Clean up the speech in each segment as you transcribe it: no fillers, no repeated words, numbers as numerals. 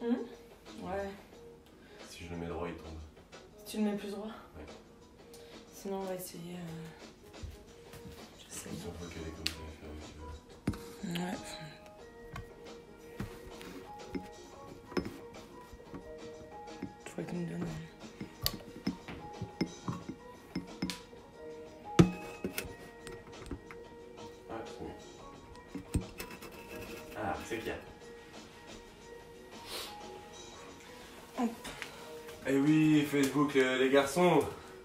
Ouais. Si je le mets droit, il tombe. Si tu le mets plus droit? Ouais. Sinon, on va essayer. J'essaie. Une fois qu'elle est comme ça, je vais faire Ouais. Faut que tu me donnes. Ah, c'est mieux. Ah, c'est clair. Eh oui, Facebook, les garçons.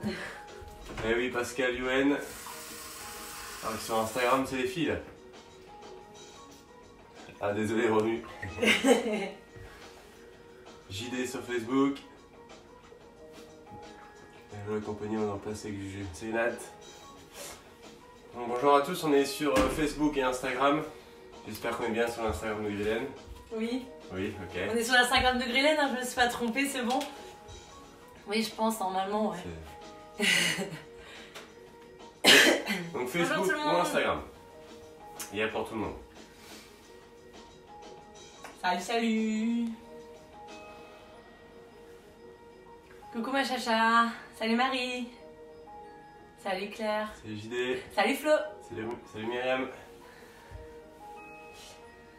Eh oui, Pascal, Yuen. Ah, sur Instagram, c'est les filles, là. Ah, désolé, Romu. JD sur Facebook. Et le compagnon en place avec Juju. C'est Nat. Bon, bonjour à tous, on est sur Facebook et Instagram. J'espère qu'on est bien sur l'Instagram de Guylaine. Oui. Oui, ok. On est sur la 50 degrés laine, hein, je me suis pas trompée, c'est bon? Oui, je pense, normalement, ouais. Donc Facebook ou Instagram. Il y a pour tout le monde. Salut, salut. Coucou ma chacha. Salut Marie. Salut Claire. Salut JD. Salut Flo. Salut Myriam.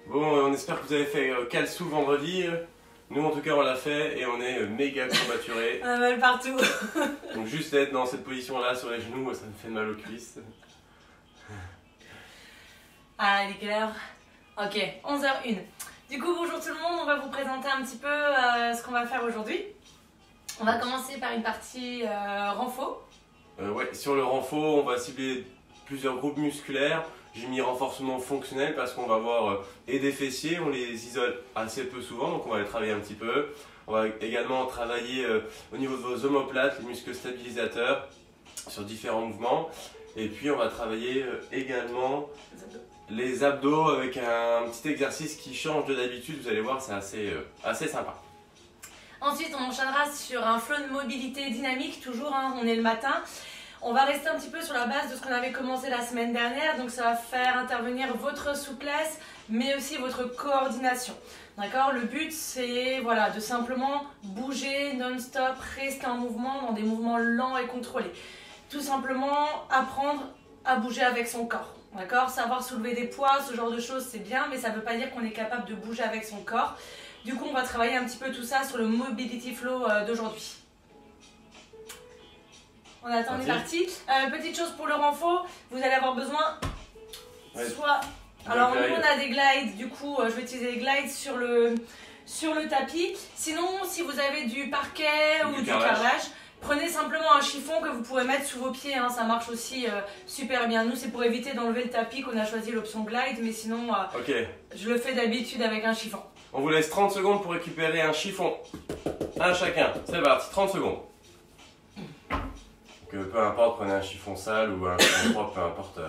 Bon, on espère que vous avez fait Kalsou vendredi. Nous en tout cas on l'a fait et on est méga courbaturés. On a mal partout. Donc juste d'être dans cette position là sur les genoux, moi, ça me fait mal aux cuisses. Ah, il est quelle heure? Ok, 11h01. Du coup, bonjour tout le monde, on va vous présenter un petit peu ce qu'on va faire aujourd'hui. On va commencer par une partie renfo. Ouais, sur le renfo, on va cibler plusieurs groupes musculaires. J'ai mis renforcement fonctionnel parce qu'on va avoir et des fessiers, on les isole assez peu souvent, donc on va les travailler un petit peu. On va également travailler au niveau de vos omoplates, les muscles stabilisateurs sur différents mouvements. Et puis on va travailler également les abdos avec un petit exercice qui change de d'habitude, vous allez voir, c'est assez sympa. Ensuite, on enchaînera sur un flow de mobilité dynamique, toujours, hein, on est le matin. On va rester un petit peu sur la base de ce qu'on avait commencé la semaine dernière, donc ça va faire intervenir votre souplesse, mais aussi votre coordination. D'accord? Le but, c'est voilà, de simplement bouger non-stop, rester en mouvement, dans des mouvements lents et contrôlés. Tout simplement apprendre à bouger avec son corps. D'accord? Savoir soulever des poids, ce genre de choses, c'est bien, mais ça ne veut pas dire qu'on est capable de bouger avec son corps. Du coup, on va travailler un petit peu tout ça sur le Mobility Flow d'aujourd'hui. On attend, on est parti. Petite chose pour le renfo, vous allez avoir besoin soit... Alors nous on a des glides, du coup je vais utiliser les glides sur le tapis. Sinon, si vous avez du parquet ou du carrelage, prenez simplement un chiffon que vous pourrez mettre sous vos pieds, hein, ça marche aussi super bien. Nous c'est pour éviter d'enlever le tapis qu'on a choisi l'option glide, mais sinon je le fais d'habitude avec un chiffon. On vous laisse 30 secondes pour récupérer un chiffon. Un chacun, c'est parti, 30 secondes. Donc, peu importe, prenez un chiffon sale ou un chiffon propre, peu importe.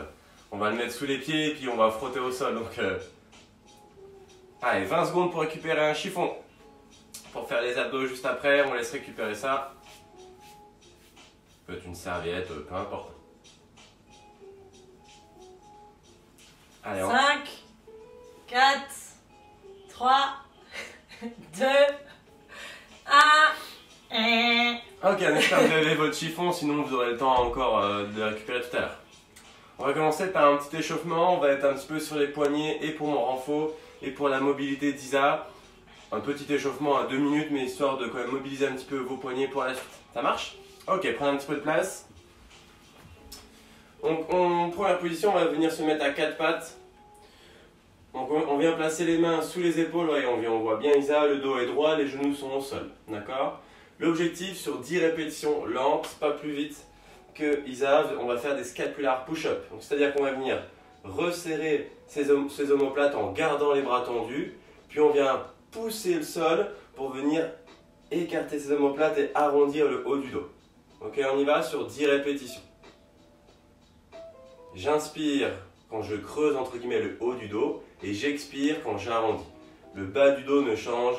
On va le mettre sous les pieds et puis on va frotter au sol. Donc, allez, 20 secondes pour récupérer un chiffon. Pour faire les abdos juste après, on laisse récupérer ça. Peut-être une serviette, peu importe. Allez, 5, 4, 3, 2, 1. Ok, on espère que vous avez votre chiffon, sinon vous aurez le temps encore de le récupérer tout à l'heure. On va commencer par un petit échauffement, on va être un petit peu sur les poignets et pour mon renfo et pour la mobilité d'Isa. Un petit échauffement à 2 minutes, mais histoire de quand même mobiliser un petit peu vos poignets pour la suite. Ça marche? Ok, prenez un petit peu de place. Donc en première position, on va venir se mettre à 4 pattes. Donc on vient placer les mains sous les épaules, voyez, on voit bien Isa, le dos est droit, les genoux sont au sol. D'accord? L'objectif sur 10 répétitions lentes, pas plus vite que Isa, on va faire des scapular push-up. C'est-à-dire qu'on va venir resserrer ses omoplates en gardant les bras tendus, puis on vient pousser le sol pour venir écarter ses omoplates et arrondir le haut du dos. Ok, on y va sur 10 répétitions. J'inspire quand je creuse entre guillemets le haut du dos et j'expire quand j'arrondis. Le bas du dos ne change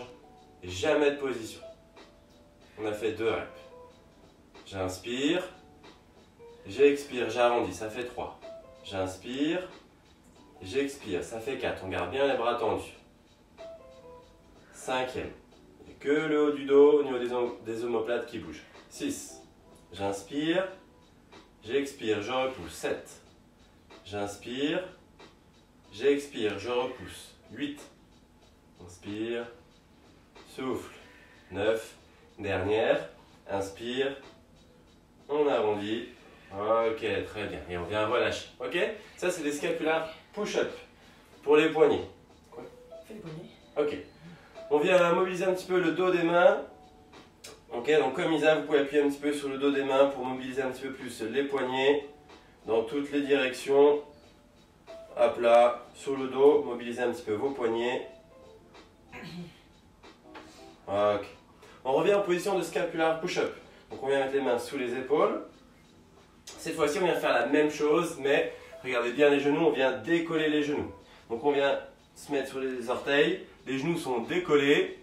jamais de position. On a fait 2 reps. J'inspire, j'expire, j'arrondis, ça fait 3. J'inspire, j'expire, ça fait 4. On garde bien les bras tendus. 5e. Et que le haut du dos au niveau des omoplates qui bouge. 6. J'inspire. J'expire, je repousse. 7. J'inspire. J'expire, je repousse. 8. Inspire. Souffle. 9. Dernière. Inspire. On arrondit. Ok, très bien. Et on vient relâcher. Ok? Ça, c'est des scapulaires push-up pour les poignets. Fais les poignets. Ok. On vient mobiliser un petit peu le dos des mains. Ok, donc comme Isa, vous pouvez appuyer un petit peu sur le dos des mains pour mobiliser un petit peu plus les poignets dans toutes les directions. Hop là, sur le dos, mobilisez un petit peu vos poignets. Ok. On revient en position de scapular push-up. Donc on vient mettre les mains sous les épaules. Cette fois-ci, on vient faire la même chose, mais regardez bien les genoux, on vient décoller les genoux. Donc on vient se mettre sur les orteils, les genoux sont décollés.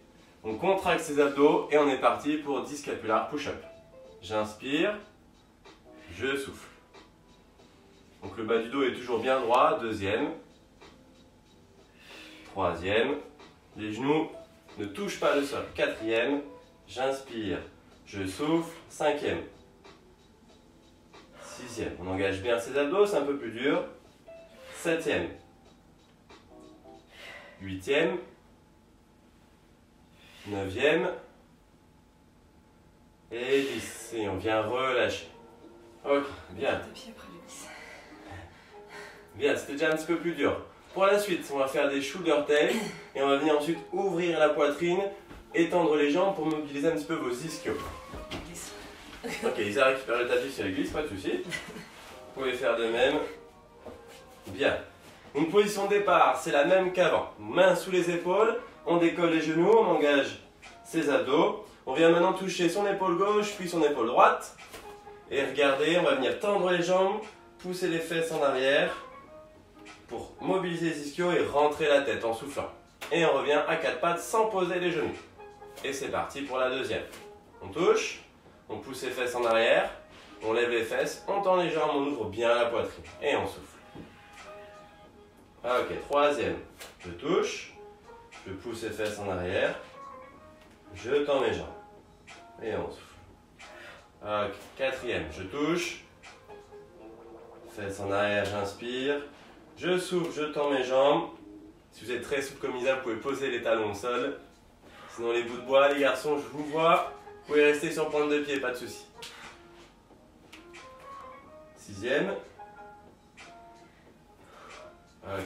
On contracte ses abdos et on est parti pour 10 scapulaires push-up. J'inspire, je souffle. Donc le bas du dos est toujours bien droit, 2e, 3e. Les genoux ne touchent pas le sol, 4e. J'inspire, je souffle, 5e. 6e. On engage bien ses abdos, c'est un peu plus dur. 7e. 8e. 9e et 10. Et on vient relâcher. Ok, bien. Bien, c'était déjà un petit peu plus dur. Pour la suite, on va faire des shoulder tails et on va venir ensuite ouvrir la poitrine, étendre les jambes pour mobiliser un petit peu vos ischios. Ok, Isa récupère le tapis sur les glisses, pas de soucis. Vous pouvez faire de même. Bien. Une position de départ, c'est la même qu'avant. Mains sous les épaules. On décolle les genoux, on engage ses abdos. On vient maintenant toucher son épaule gauche, puis son épaule droite. Et regardez, on va venir tendre les jambes, pousser les fesses en arrière pour mobiliser les ischios et rentrer la tête en soufflant. Et on revient à 4 pattes sans poser les genoux. Et c'est parti pour la deuxième. On touche, on pousse les fesses en arrière, on lève les fesses, on tend les jambes, on ouvre bien la poitrine. Et on souffle. Ok, troisième. Je touche. Je pousse les fesses en arrière. Je tends mes jambes. Et on souffle. Ok, quatrième. Je touche. Fesses en arrière, j'inspire. Je souffle, je tends mes jambes. Si vous êtes très souple comme Isa, vous pouvez poser les talons au sol. Sinon les bouts de bois, les garçons, je vous vois. Vous pouvez rester sur pointe de pied, pas de souci. Sixième. Ok.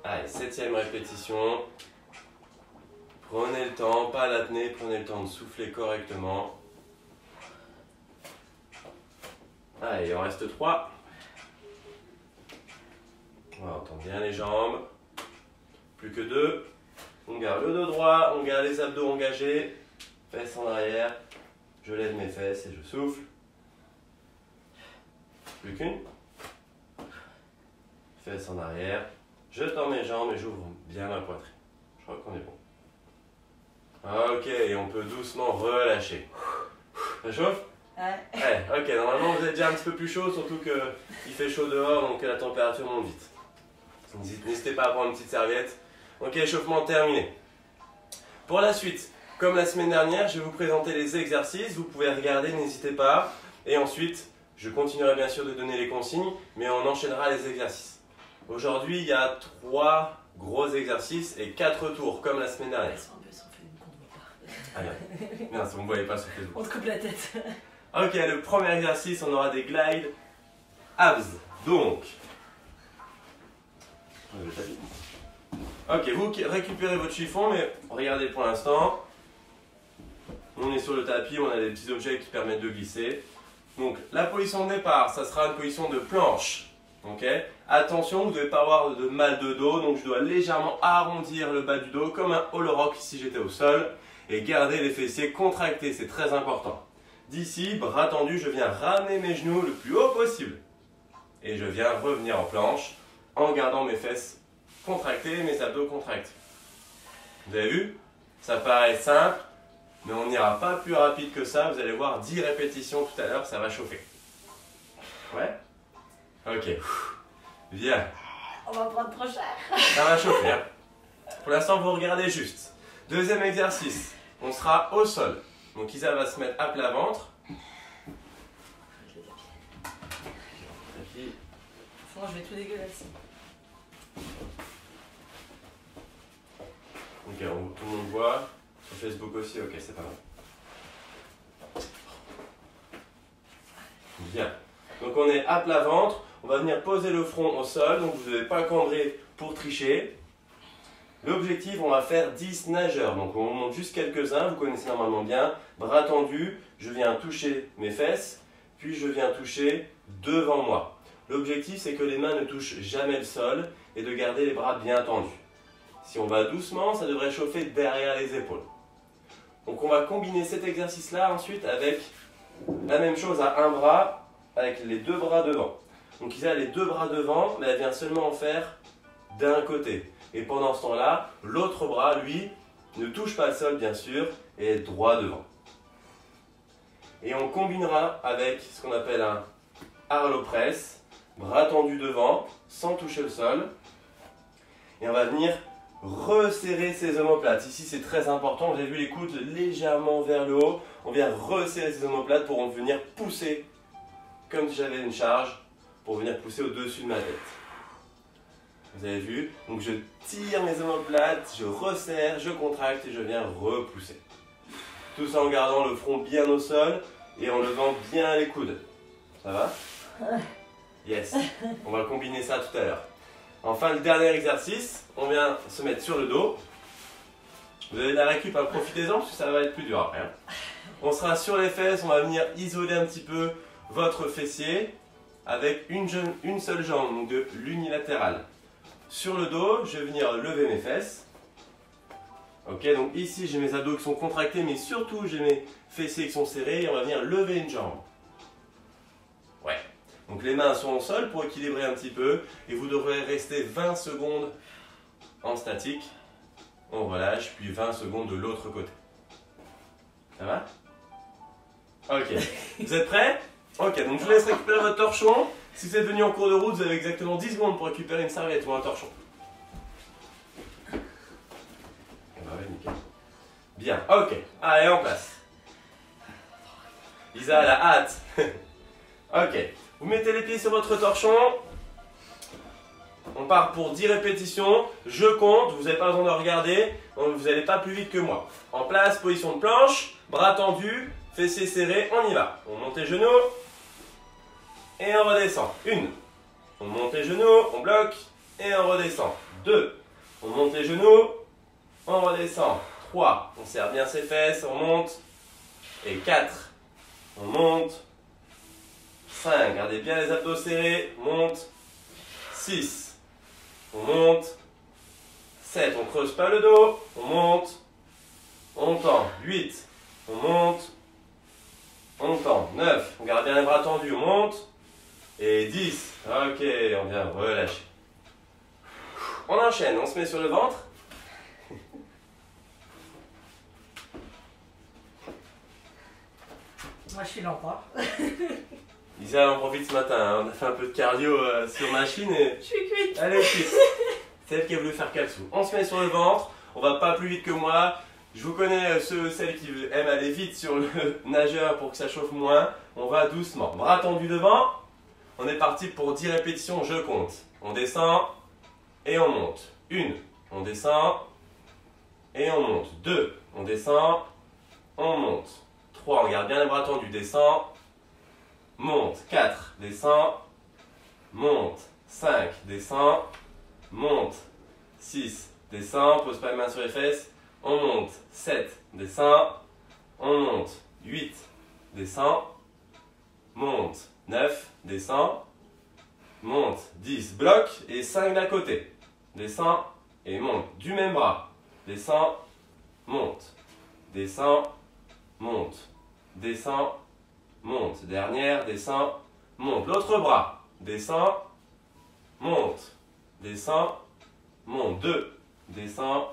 Allez, septième répétition. Prenez le temps, pas à l'apnée, prenez le temps de souffler correctement. Allez, il en reste 3. Voilà, on tend bien les jambes. Plus que 2. On garde le dos droit, on garde les abdos engagés. Fesses en arrière. Je lève mes fesses et je souffle. Plus qu'une. Fesses en arrière. Je tends mes jambes et j'ouvre bien ma poitrine. Je crois qu'on est bon. Ok, et on peut doucement relâcher. Ça chauffe? Ouais. Ok, normalement vous êtes déjà un petit peu plus chaud, surtout qu'il fait chaud dehors, donc la température monte vite. N'hésitez pas à prendre une petite serviette. Ok, échauffement terminé. Pour la suite, comme la semaine dernière, je vais vous présenter les exercices. Vous pouvez regarder, n'hésitez pas. Et ensuite, je continuerai bien sûr de donner les consignes, mais on enchaînera les exercices. Aujourd'hui, il y a 3 gros exercices et 4 tours, comme la semaine dernière. Ah bien, non, vous ne me voyez pas sur Facebook. On te coupe la tête. Ok, le premier exercice, on aura des glides abs. Donc, ok, vous récupérez votre chiffon, mais regardez pour l'instant. On est sur le tapis, on a des petits objets qui permettent de glisser. Donc, la position de départ, ça sera une position de planche. Ok, attention, vous ne devez pas avoir de mal de dos, donc je dois légèrement arrondir le bas du dos comme un hollow rock si j'étais au sol. Et garder les fessiers contractés, c'est très important. D'ici, bras tendus, je viens ramener mes genoux le plus haut possible. Et je viens revenir en planche en gardant mes fesses contractées, mes abdos contractés. Vous avez vu? Ça paraît simple, mais on n'ira pas plus rapide que ça. Vous allez voir 10 répétitions tout à l'heure, ça va chauffer. Ouais? Ok. Bien. On va prendre trop cher. Ça va chauffer. Hein. Pour l'instant, vous regardez juste. Deuxième exercice, on sera au sol. Donc Isa va se mettre à plat ventre. Sinon, je vais tout dégueulasser. Ok, tout le monde voit. Sur Facebook aussi, ok, c'est pas mal. Bien. Donc on est à plat ventre. On va venir poser le front au sol. Donc vous ne devez pas cambrer pour tricher. L'objectif, on va faire 10 nageurs. Donc on monte juste quelques-uns. Vous connaissez normalement bien. Bras tendus. Je viens toucher mes fesses. Puis je viens toucher devant moi. L'objectif, c'est que les mains ne touchent jamais le sol et de garder les bras bien tendus. Si on va doucement, ça devrait chauffer derrière les épaules. Donc on va combiner cet exercice-là ensuite avec la même chose à un bras, avec les deux bras devant. Donc Isa a les deux bras devant, mais elle vient seulement en faire d'un côté. Et pendant ce temps-là, l'autre bras, lui, ne touche pas le sol bien sûr, et est droit devant. Et on combinera avec ce qu'on appelle un Harlow Press, bras tendus devant, sans toucher le sol. Et on va venir resserrer ses omoplates. Ici, c'est très important. Vous avez vu les coudes légèrement vers le haut. On vient resserrer ses omoplates pour venir pousser, comme si j'avais une charge, pour venir pousser au-dessus de ma tête. Vous avez vu? Donc je tire mes omoplates, je resserre, je contracte et je viens repousser. Tout ça en gardant le front bien au sol et en levant bien les coudes. Ça va? Yes. On va combiner ça tout à l'heure. Enfin, le dernier exercice, on vient se mettre sur le dos. Vous avez de la récup, profitez-en parce que ça va être plus dur après. On sera sur les fesses, on va venir isoler un petit peu votre fessier avec une seule jambe, donc de l'unilatéral. Sur le dos, je vais venir lever mes fesses. Ok, donc ici j'ai mes abdos qui sont contractés, mais surtout j'ai mes fessiers qui sont serrés et on va venir lever une jambe. Ouais. Donc les mains sont au sol pour équilibrer un petit peu et vous devrez rester 20 secondes en statique. On relâche, puis 20 secondes de l'autre côté. Ça va? Ok. Vous êtes prêts? Ok, donc je vous laisse récupérer votre torchon. Si vous êtes venu en cours de route, vous avez exactement 10 secondes pour récupérer une serviette ou un torchon. Ouais, nickel. Bien, ok. Allez, en place. Isa a la hâte. Ok. Vous mettez les pieds sur votre torchon. On part pour 10 répétitions. Je compte, vous n'avez pas besoin de regarder. Vous n'allez pas plus vite que moi. En place, position de planche. Bras tendus, fessiers serrés. On y va. On monte les genoux. Et on redescend. 1. On monte les genoux. On bloque. Et on redescend. 2. On monte les genoux. On redescend. 3. On serre bien ses fesses. On monte. Et 4. On monte. 5. Gardez bien les abdos serrés. Monte. 6. On monte. 7. On creuse pas le dos. On monte. On tend. 8. On monte. On tend. 9. On garde bien les bras tendus. On monte. Et 10. Ok, on vient relâcher. On enchaîne. On se met sur le ventre. Moi, je suis lent, quoi. Isa en profite ce matin, hein. On a fait un peu de cardio sur machine et... Je suis cuite. Allez, cuite. C'est elle qui a voulu faire calçou. On se met sur le ventre, on va pas plus vite que moi. Je vous connais celles qui aiment aller vite sur le nageur pour que ça chauffe moins. On va doucement. Bras tendus devant. On est parti pour 10 répétitions, je compte. On descend et on monte. 1, on descend et on monte. 2, on descend, on monte. 3, on garde bien les bras tendus, descend, monte. 4, descend, monte. 5, descend, monte. 6, descend, pose pas les mains sur les fesses, on monte. 7, descend, on monte. 8, descend, monte. 9, descend, monte. 10, bloque et 5 d'un côté. Descend et monte. Du même bras. Descend, monte. Descend, monte. Descend, monte. Dernière, descend, monte. L'autre bras. Descend, monte. Descend, monte. 2, descend,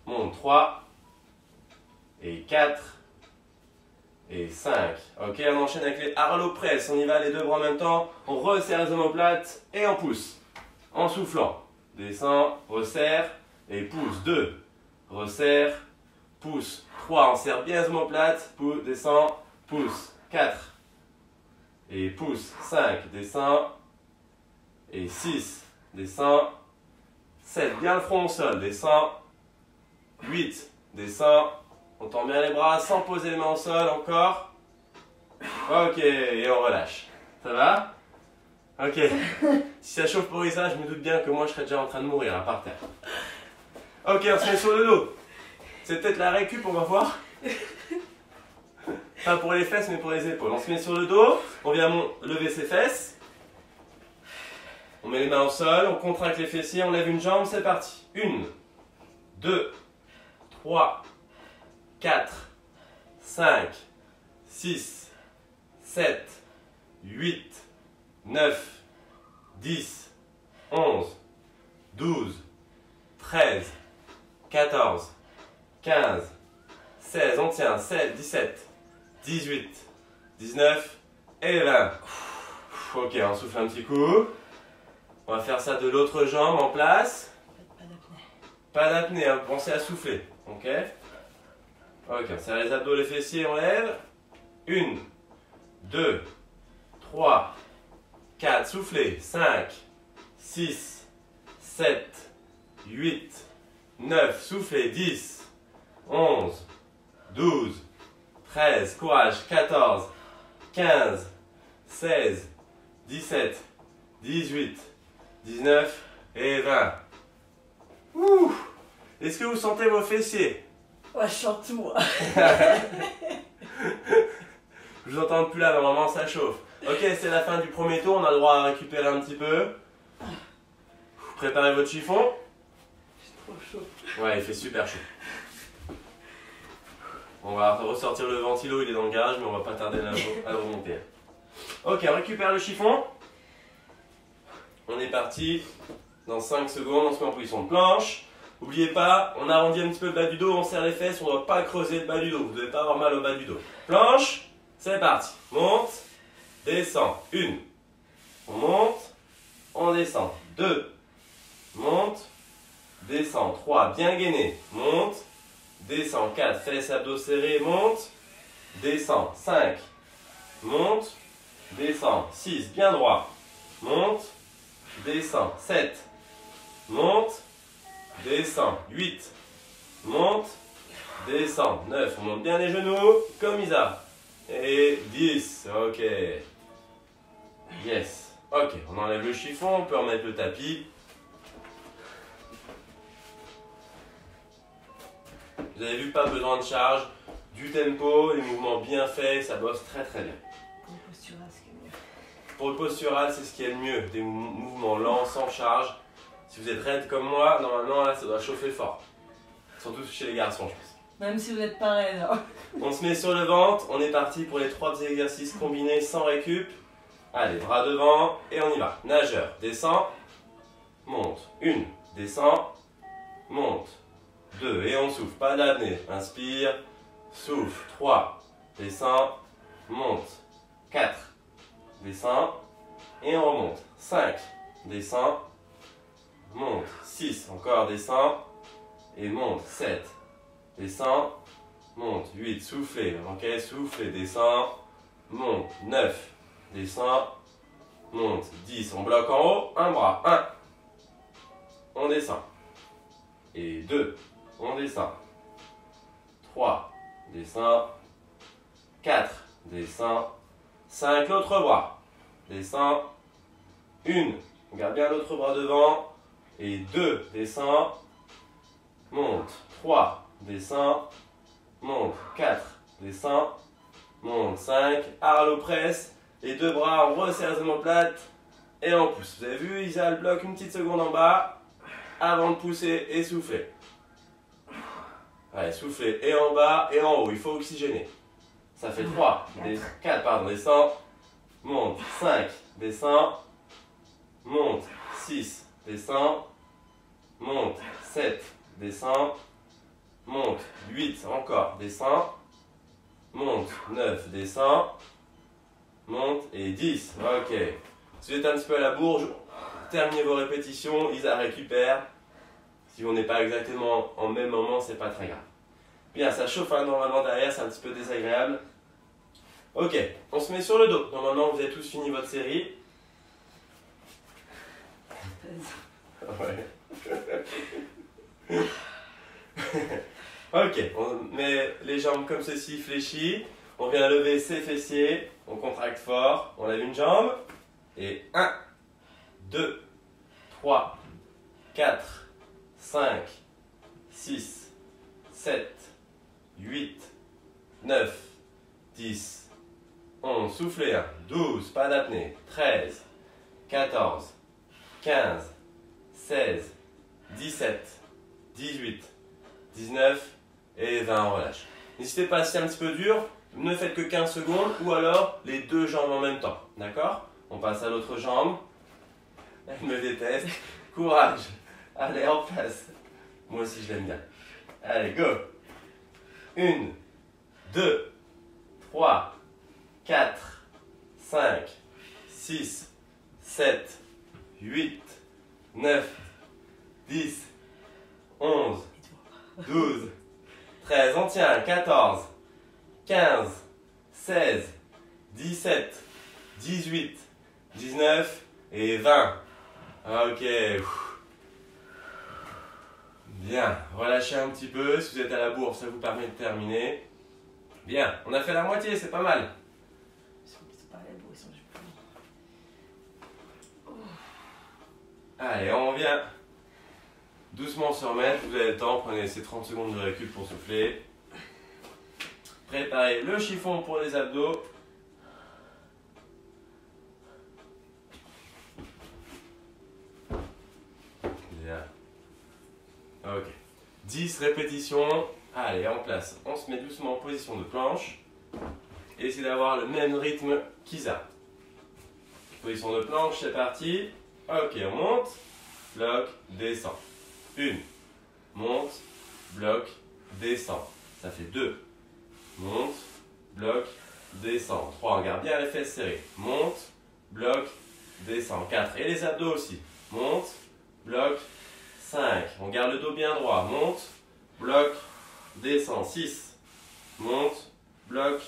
monte. 3 et 4 et 5. Ok, on enchaîne avec les Harlow Press. On y va les deux bras en même temps. On resserre les omoplates et on pousse. En soufflant. Descend, resserre et pousse. 2. Resserre pousse. 3, on serre bien les omoplates, pousse, descend, pousse. 4, et pousse. 5, descend, et 6, descend. 7, bien le front au sol, descend. 8, descend. On tend bien les bras sans poser les mains au sol, encore. Ok, et on relâche. Ça va? Ok. Si ça chauffe pour Isa, je me doute bien que moi je serais déjà en train de mourir là par terre. Ok, on se met sur le dos. C'est peut-être la récup, on va voir. Pas pour les fesses, mais pour les épaules. On se met sur le dos, on vient lever ses fesses. On met les mains au sol, on contracte les fessiers, on lève une jambe, c'est parti. 1, 2, 3, 4, 5, 6, 7, 8, 9, 10, 11, 12, 13, 14, 15, 16, on tient, 17, 18, 19 et 20. Ok, on souffle un petit coup. On va faire ça de l'autre jambe en place. Pas d'apnée, hein, pensez à souffler. Ok. Ok, on serre les abdos, les fessiers, on lève. 1, 2, 3, 4, soufflez. 5, 6, 7, 8, 9, soufflez. 10, 11, 12, 13, courage. 14, 15, 16, 17, 18, 19 et 20. Ouh! Est-ce que vous sentez vos fessiers? Ouais, je sens tout, moi. Je vous entends plus là, normalement ça chauffe. Ok, c'est la fin du premier tour, on a le droit à récupérer un petit peu. Préparez votre chiffon. C'est trop chaud. Ouais, il fait super chaud. On va ressortir le ventilo, il est dans le garage, mais on va pas tarder à le remonter. Ok, on récupère le chiffon. On est parti. Dans 5 secondes, on se met en position de planche. N'oubliez pas, on arrondit un petit peu le bas du dos, on serre les fesses, on ne doit pas creuser le bas du dos. Vous ne devez pas avoir mal au bas du dos. Planche, c'est parti. Monte, descend. 1. On monte, on descend. 2. Monte, descend. 3. Bien gainé. Monte, descend. 4. Fesses, abdos serrés. Monte, descend. 5. Monte, descend. 6. Bien droit. Monte, descend. 7. Monte, descend. 8. Monte, descend. 9. On monte bien les genoux, comme Isa. Et 10. Ok. Yes. Ok, on enlève le chiffon, on peut remettre le tapis. Vous avez vu, pas besoin de charge, du tempo, les mouvements bien faits, ça bosse très très bien. Pour le postural, c'est mieux. Pour le postural, c'est ce qui est le mieux, des mouvements lents, sans charge. Si vous êtes raide comme moi, normalement là, ça doit chauffer fort. Surtout chez les garçons, je pense. Même si vous êtes pareil, là. On se met sur le ventre, on est parti pour les 3 petits exercices combinés sans récup. Allez, bras devant et on y va. Nageur, descend, monte. 1, descend, monte. 2, et on souffle, pas d'apnée. Inspire, souffle. 3, descend, monte. 4, descend, et on remonte. 5, descend, monte. 6, encore descend, et monte. 7, descend, monte. 8, soufflez, ok, soufflez, descend, monte. 9, descend, monte. 10, on bloque en haut, un bras. 1, on descend. Et 2, on descend. 3, descend. 4, descend. 5, l'autre bras. Descend. 1, on garde bien l'autre bras devant. Et 2, descend. Monte. 3, descend. Monte. 4, descend. Monte. 5, Arlo presse. Les 2 bras, on resserre les omoplates. Et on pousse. Vous avez vu, Isa, elle bloque une petite seconde en bas. Avant de pousser et souffler. Allez, soufflez et en bas et en haut. Il faut oxygéner. Ça fait 3, 4, pardon, descend. Monte. 5, descend. Monte. 6, descend. Monte. 7, descend. Monte. 8, encore, descend. Monte. 9, descend. Monte. Et 10. Ok. Si vous êtes un petit peu à la bourge, terminez vos répétitions. Isa récupère. Si on n'est pas exactement en même moment, c'est pas très grave. Bien, ça chauffe hein, normalement derrière, c'est un petit peu désagréable. Ok, on se met sur le dos. Normalement, vous avez tous fini votre série. Ouais. Ok, on met les jambes comme ceci, fléchies. On vient lever ses fessiers. On contracte fort. On lève une jambe. Et 1, 2, 3, 4, 5, 6, 7, 8, 9, 10, 11. Soufflez 1, 12, pas d'apnée. 13, 14, 15, 16, 17, 18, 19 et 20, on relâche. N'hésitez pas, si c'est un petit peu dur, ne faites que 15 secondes ou alors les deux jambes en même temps. D'accord? On passe à l'autre jambe. Elle me déteste. Courage. Allez, en place. Moi aussi, je l'aime bien. Allez, go. 1, 2, 3, 4, 5, 6, 7, 8, 9, 10, 11, 12, 13, on tient, 14, 15, 16, 17, 18, 19 et 20. Ok. Bien, relâchez un petit peu. Si vous êtes à la bourre, ça vous permet de terminer. Bien, on a fait la moitié, c'est pas mal. Allez, on vient doucement se remettre. Vous avez le temps, prenez ces 30 secondes de récup pour souffler. Préparez le chiffon pour les abdos. Bien. Ok. 10 répétitions. Allez, en place. On se met doucement en position de planche. Et essayez d'avoir le même rythme qu'Isa. Position de planche, c'est parti. Ok, on monte, bloc, descend. 1, monte, bloc, descend. Ça fait 2. Monte, bloc, descend. 3, on garde bien les fesses serrées. Monte, bloc, descend. 4, et les abdos aussi. Monte, bloc, 5. On garde le dos bien droit. Monte, bloc, descend. 6, monte, bloc,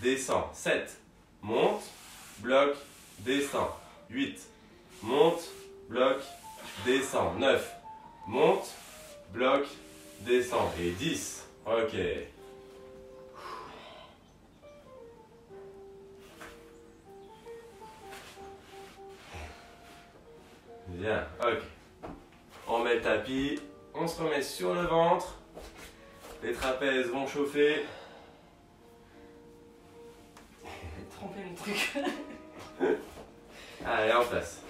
descend. 7, monte, bloc, descend. 8, monte, bloc, descend. 9, monte, bloc, descend. Et 10. Ok. Bien, ok. On met le tapis, on se remet sur le ventre. Les trapèzes vont chauffer. Tromper mon truc. Allez, en place.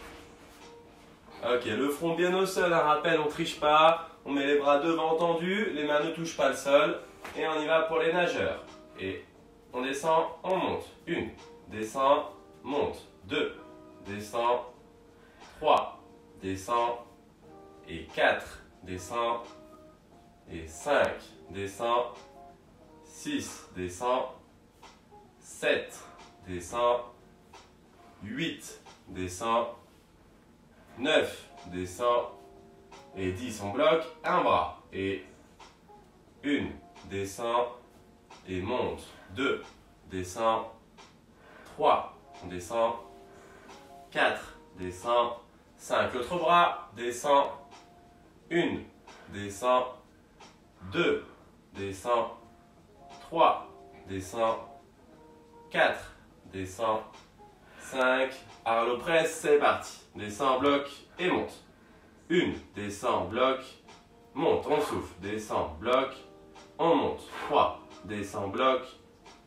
Ok, le front bien au sol, un rappel, on triche pas. On met les bras devant tendus, les mains ne touchent pas le sol. Et on y va pour les nageurs. Et on descend, on monte. 1, descend, monte. 2, descend. 3, descend. Et 4, descend. Et 5, descend. 6, descend. 7, descend. 8, descend. 9, descend. Et 10, on bloque un bras. Et 1, descend. Et monte. 2, descend. 3, on descend. 4, descend. 5, l'autre bras, descend. 1, descend. 2, descend. 3, descend. 4, descend. 5, Arlo presse, c'est parti. Descend, bloc et monte. 1, descend, bloc, monte, on souffle. Descend, bloc, on monte. 3, descend, bloc,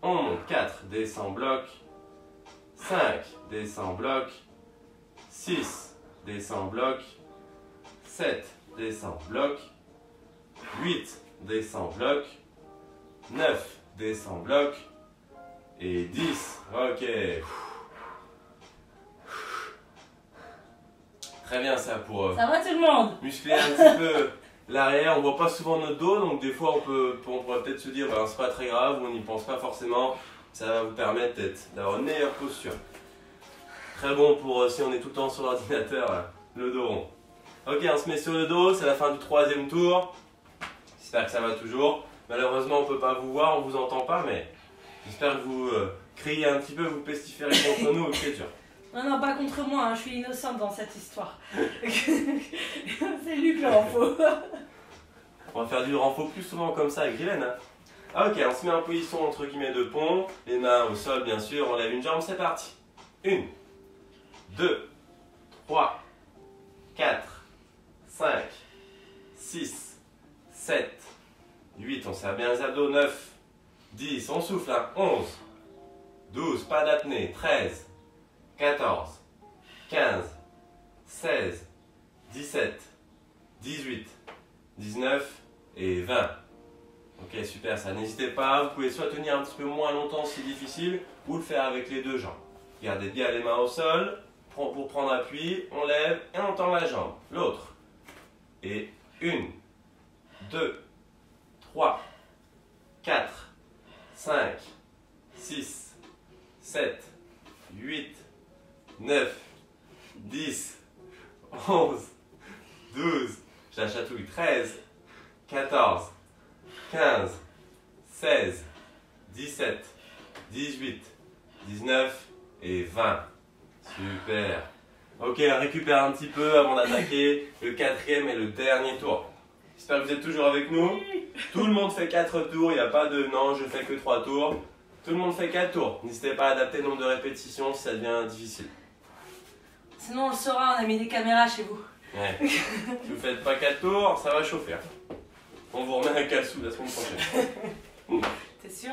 on monte. 4, descend, bloc. 5, descend, bloc. 6, descend, bloc. 7, descend, bloc. 8, descend, bloc. 9, descend, bloc. Et 10, ok. Très bien ça pour Ça va tout le monde? muscler un petit peu l'arrière. On voit pas souvent notre dos, donc des fois on pourrait peut-être se dire ben, c'est pas très grave ou on n'y pense pas forcément. Ça va vous permettre d'avoir une meilleure posture. Très bon pour si on est tout le temps sur l'ordinateur, le dos rond. Ok, on se met sur le dos, c'est la fin du 3e tour. J'espère que ça va toujours. Malheureusement, on ne peut pas vous voir, on ne vous entend pas, mais j'espère que vous criez un petit peu, vous pestiférez contre nous, ok, dur. Non, non, pas contre moi, hein, je suis innocente dans cette histoire. C'est Luc le renfort. On va faire du renfort plus souvent comme ça avec Guylaine. Hein. Ah, ok, on se met en position entre guillemets de pont, les mains au sol bien sûr, on lève une jambe, c'est parti. 1, 2, 3, 4, 5, 6, 7, 8, on serre bien les abdos, 9, 10, on souffle, hein, 11, 12, pas d'apnée, 13, 14, 15, 16, 17, 18, 19 et 20. Ok, super, ça. N'hésitez pas, vous pouvez soit tenir un petit peu moins longtemps si difficile, ou le faire avec les deux jambes. Gardez bien les mains au sol, pour prendre appui, on lève et on tend la jambe. L'autre. Et 1, 2, 3, 4, 5, 6, 7, 8, 9, 10, 11, 12, je la chatouille, 13, 14, 15, 16, 17, 18, 19 et 20. Super. Ok, on récupère un petit peu avant d'attaquer le quatrième et le dernier tour. J'espère que vous êtes toujours avec nous. Tout le monde fait 4 tours, il n'y a pas de non, je fais que 3 tours. Tout le monde fait 4 tours. N'hésitez pas à adapter le nombre de répétitions si ça devient difficile. Sinon on le saura, on a mis des caméras chez vous. Ouais. Si vous ne faites pas 4 tours, ça va chauffer. Hein. On vous remet un cassou la semaine prochaine. T'es sûr?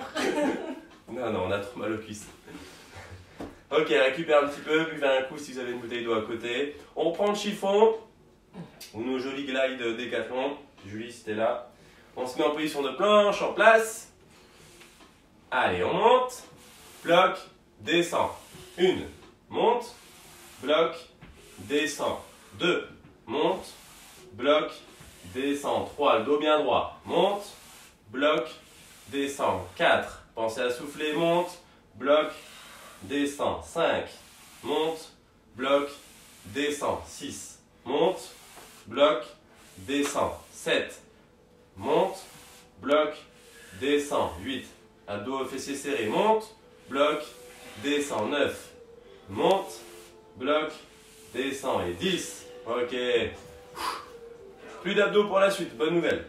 Non, non, on a trop mal aux cuisses. Ok, récupère un petit peu, buvez un coup si vous avez une bouteille d'eau à côté. On prend le chiffon, ou nos jolis glides Décathlon. Julie, c'était là. On se met en position de planche, en place. Allez, on monte, bloc, descend. 1, monte, bloc, descend. 2, monte, bloc, descend. 3, le dos bien droit. Monte, bloc, descend. 4, pensez à souffler, monte, bloc, descend. 5, monte, bloc, descend. 6, monte, bloc, descend. 7, monte, bloc, descend. 8, abdos fessiers serrés, monte, bloc, descend. 9, monte, bloc, descend. Et 10, ok. Plus d'abdos pour la suite, bonne nouvelle.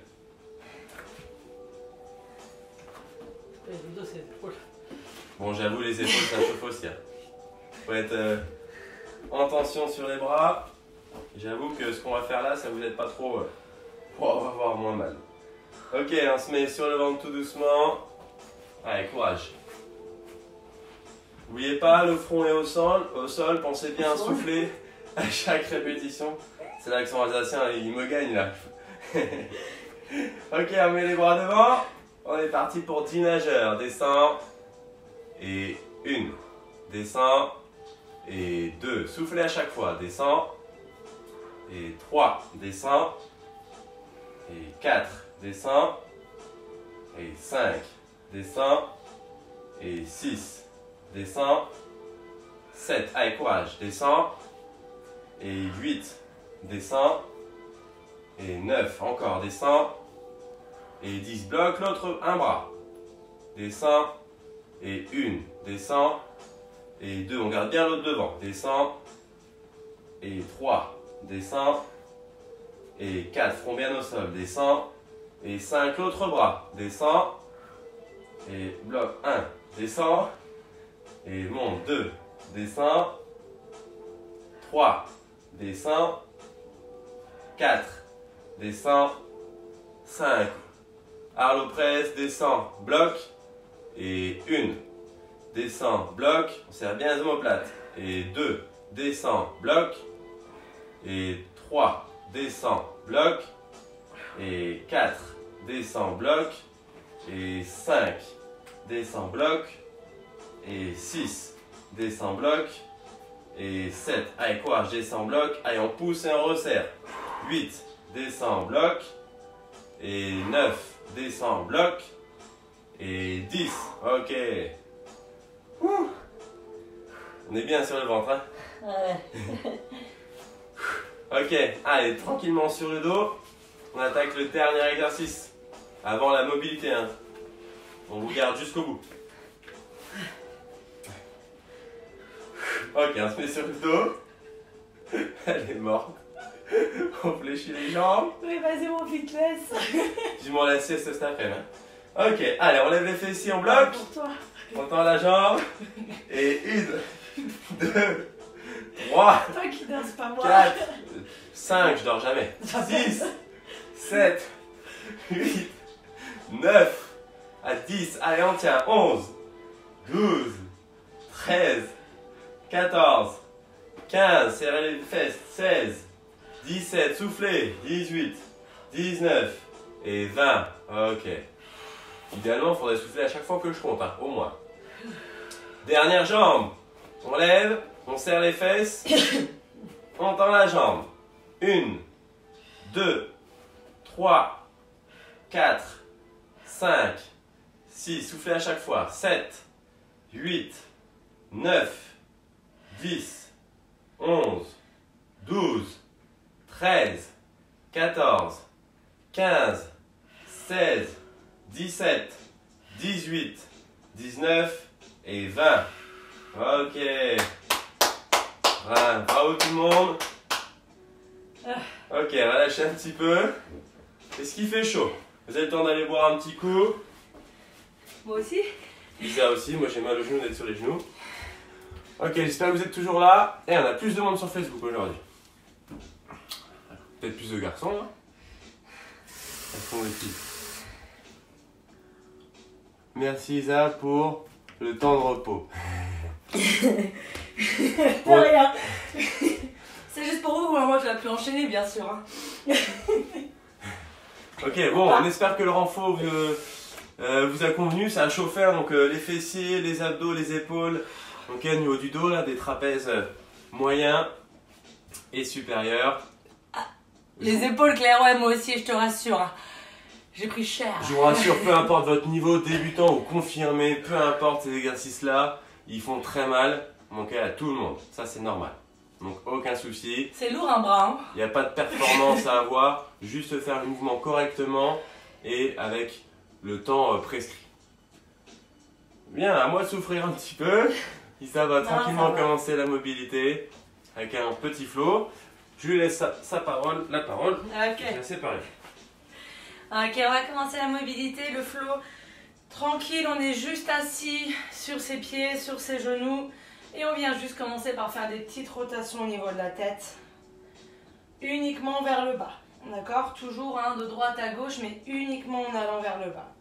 Bon, j'avoue, les épaules, ça chauffe aussi. Hein. Faut être en tension sur les bras. J'avoue que ce qu'on va faire là, ça vous aide pas trop. On va avoir moins mal. Ok, on se met sur le ventre tout doucement. Allez, courage. N'oubliez pas, le front est au sol, pensez bien à souffler à chaque répétition. C'est l'accent alsacien, il me gagne là. Ok, on met les bras devant. On est parti pour 10 nageurs. Descends. Et 1. Descends. Et 2. Soufflez à chaque fois. Descends. Et 3. Descends. Et 4. Descends. Et 5. Descends. Et 6. Descends. 7. Allez, courage. Descends. Et 8. Descends. Et 9. Encore. Descends. Et 10. Bloque l'autre, un bras. Descends. Et 1. Descends. Et 2. On garde bien l'autre devant. Descends. Et 3. Descends. Et 4. Front bien au sol. Descends. Et 5. L'autre bras. Descends. Et bloc 1. Descends. Et monte. 2. Descends. 3. Descends. 4. Descends. 5. Arlo presse. Descends. Bloc. Et 1. Descends. Bloc. On serre bien les omoplates. Et 2. Descends. Bloc. Et 3. Descends. Bloc. Et 4. Descends. Bloc. Et 5. Descends. Bloc. Et 6. Descends. Bloc. Et 7. Allez, courage. Descends. Bloc. Allez, on pousse et on resserre. 8. Descends. Bloc. Et 9. Descends. Bloc. Et 10. Ok. Ouh. On est bien sur le ventre, hein? Ouais. Ok, allez, tranquillement sur le dos. On attaque le dernier exercice. Avant la mobilité, hein. On vous garde jusqu'au bout. Ok, on se met sur le dos. Elle est morte. On fléchit les jambes. Oui, vas-y, mon fitness. Je m'en laisse cet après-midi. Ok, allez, on lève les fessiers en bloc. Pour toi. On tend la jambe. Et 1, 2, 3, Toi qui danses pas moi. 4, 5, je dors jamais. 6, 7, 8, 9, à 10. Allez, on tient. 11, 12, 13, 14, 15, serrez les fesses. 16, 17, soufflez. 18, 19 et 20. Ok. Idéalement, il faudrait souffler à chaque fois que je compte, hein, au moins. Dernière jambe. On lève, on serre les fesses, on tend la jambe. 1, 2, 3, 4, 5, 6. Soufflez à chaque fois. 7, 8, 9, 10, 11, 12, 13, 14, 15, 16, 17, 18, 19 et 20. Ok. Bravo tout le monde. Ok, relâchez un petit peu. Est-ce qu'il fait chaud? Vous avez le temps d'aller boire un petit coup? Moi aussi. Lisa aussi, moi j'ai mal aux genoux d'être sur les genoux. Ok, j'espère que vous êtes toujours là. Et on a plus de monde sur Facebook aujourd'hui. Peut-être plus de garçons là. Elles sont les filles. Merci Isa pour le temps de repos. De rien. C'est juste pour vous, moi je l'ai pu enchaîner bien sûr. Hein. Ok, bon, on espère que le renfort vous a convenu. Ça a chauffé, donc les fessiers, les abdos, les épaules. Ok, au niveau du dos, là, des trapèzes moyens et supérieurs. Les épaules, Claire, ouais, moi aussi, je te rassure. Hein. J'ai pris cher. Je vous rassure, peu importe votre niveau, débutant ou confirmé, peu importe ces exercices-là, ils font très mal. Donc à tout le monde, ça c'est normal. Donc aucun souci. C'est lourd un bras. Hein. Il n'y a pas de performance à avoir, juste faire le mouvement correctement et avec le temps prescrit. Bien, à moi de souffrir un petit peu. Issa va tranquillement commencer la mobilité avec un petit flow. Je lui laisse la parole. Ok. Je la séparer. Ok, on va commencer la mobilité, le flow. Tranquille, on est juste assis sur ses pieds, sur ses genoux. Et on vient juste commencer par faire des petites rotations au niveau de la tête. Uniquement vers le bas. D'accord? Toujours hein, de droite à gauche, mais uniquement en allant vers le bas.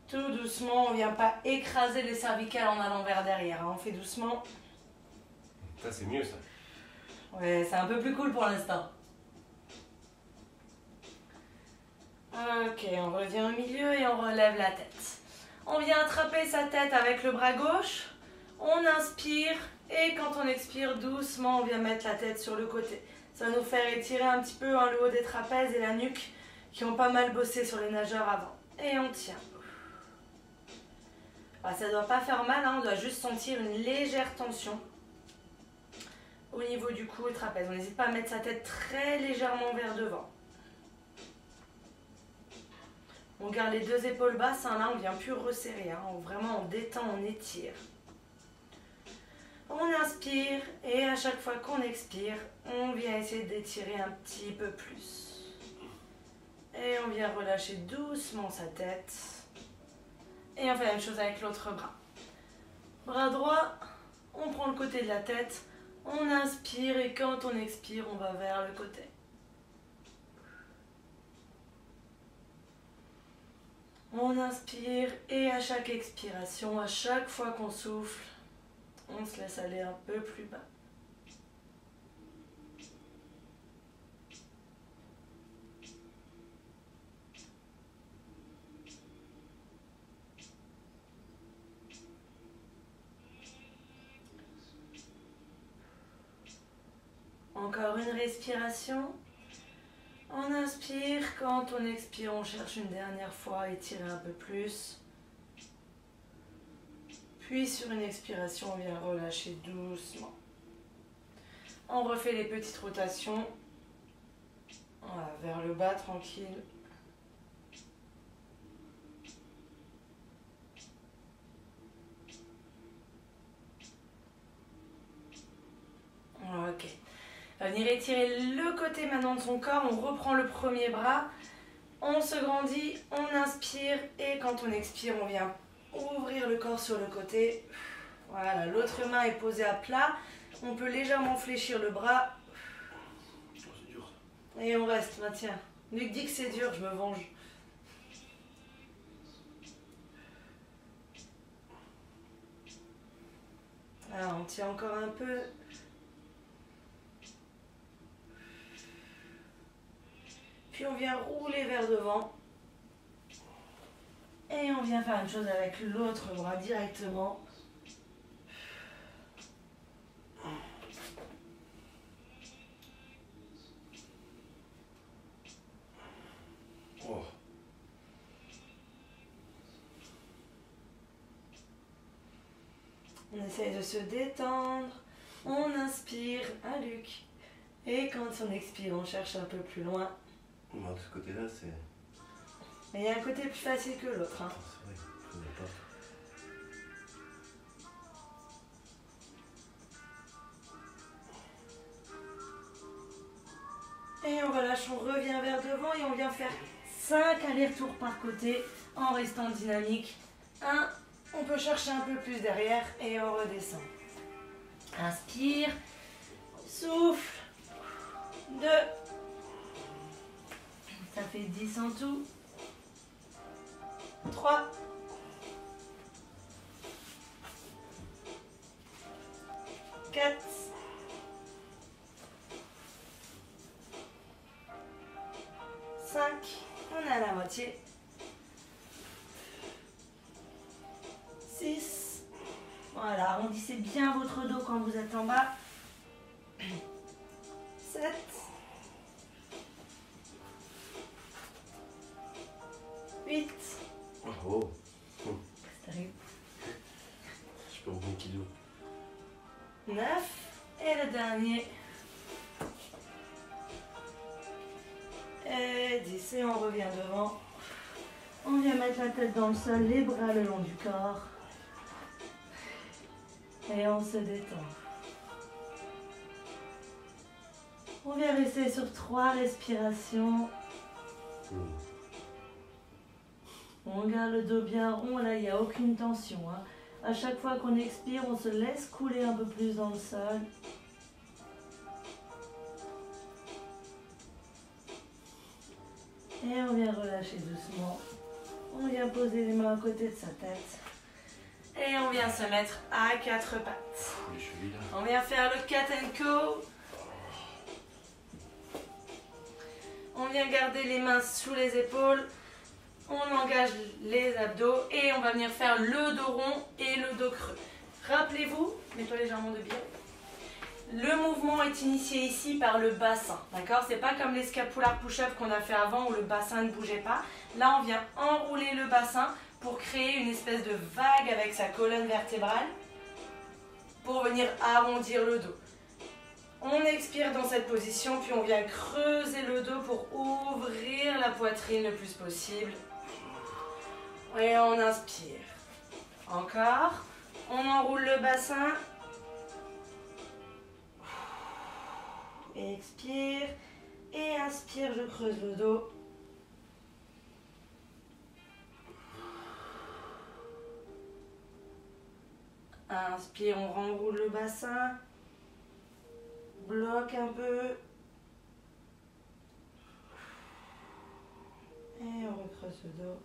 Tout doucement, on ne vient pas écraser les cervicales en allant vers derrière. Hein. On fait doucement. Ça c'est mieux ça. Ouais, c'est un peu plus cool pour l'instant. Ok, on revient au milieu et on relève la tête. On vient attraper sa tête avec le bras gauche. On inspire et quand on expire doucement, on vient mettre la tête sur le côté. Ça va nous faire étirer un petit peu hein, le haut des trapèzes et la nuque qui ont pas mal bossé sur les nageurs avant. Et on tient. Alors, ça ne doit pas faire mal, hein, on doit juste sentir une légère tension au niveau du cou et trapèze. On n'hésite pas à mettre sa tête très légèrement vers devant. On garde les deux épaules basses, hein, là on vient plus resserrer, hein, vraiment on détend, on étire. On inspire et à chaque fois qu'on expire, on vient essayer d'étirer un petit peu plus. Et on vient relâcher doucement sa tête. Et on fait la même chose avec l'autre bras. Bras droit, on prend le côté de la tête, on inspire et quand on expire, on va vers le côté. On inspire et à chaque expiration, à chaque fois qu'on souffle, on se laisse aller un peu plus bas. Encore une respiration. On inspire, quand on expire, on cherche une dernière fois à étirer un peu plus. Puis sur une expiration, on vient relâcher doucement. On refait les petites rotations. Voilà, vers le bas, tranquille. va venir étirer le côté maintenant de son corps. On reprend le premier bras. On se grandit, on inspire et quand on expire, on vient ouvrir le corps sur le côté. Voilà, l'autre main est posée à plat. On peut légèrement fléchir le bras. C'est dur. Et on reste, maintien. Luc dit que c'est dur, je me venge. Alors, on tient encore un peu. Puis on vient rouler vers devant. Et on vient faire une chose avec l'autre bras directement. Oh. On essaye de se détendre. On inspire à Luc. Et quand on expire, on cherche un peu plus loin. Moi, de ce côté-là, c'est... Mais il y a un côté plus facile que l'autre. Hein. C'est vrai, je ne pas. Et on relâche, on revient vers devant et on vient faire 5 allers-retours par côté en restant dynamique. 1, on peut chercher un peu plus derrière et on redescend. Inspire, souffle, 2, ça fait 10 en tout, 3, 4, 5, on est à la moitié, 6, voilà, arrondissez bien votre dos quand vous êtes en bas, 7, 8, Oh, c'est terrible, je perds bon kilo. 9, et le dernier, et 10, et on revient devant. On vient mettre la tête dans le sol, les bras le long du corps. Et on se détend. On vient rester sur 3 respirations. On garde le dos bien rond, là il n'y a aucune tension. Hein. À chaque fois qu'on expire, on se laisse couler un peu plus dans le sol. Et on vient relâcher doucement. On vient poser les mains à côté de sa tête. Et on vient se mettre à 4 pattes. Les chevilles là. On vient faire le cat and co. On vient garder les mains sous les épaules. On engage les abdos et on va venir faire le dos rond et le dos creux. Rappelez-vous, mets-toi légèrement de biais. Le mouvement est initié ici par le bassin, d'accord? C'est pas comme les scapular push-up qu'on a fait avant où le bassin ne bougeait pas. Là, on vient enrouler le bassin pour créer une espèce de vague avec sa colonne vertébrale pour venir arrondir le dos. On expire dans cette position, puis on vient creuser le dos pour ouvrir la poitrine le plus possible. Et on inspire. Encore. On enroule le bassin. Expire. Et inspire, je creuse le dos. Inspire, on renroule le bassin. Bloque un peu. Et on recreuse le dos.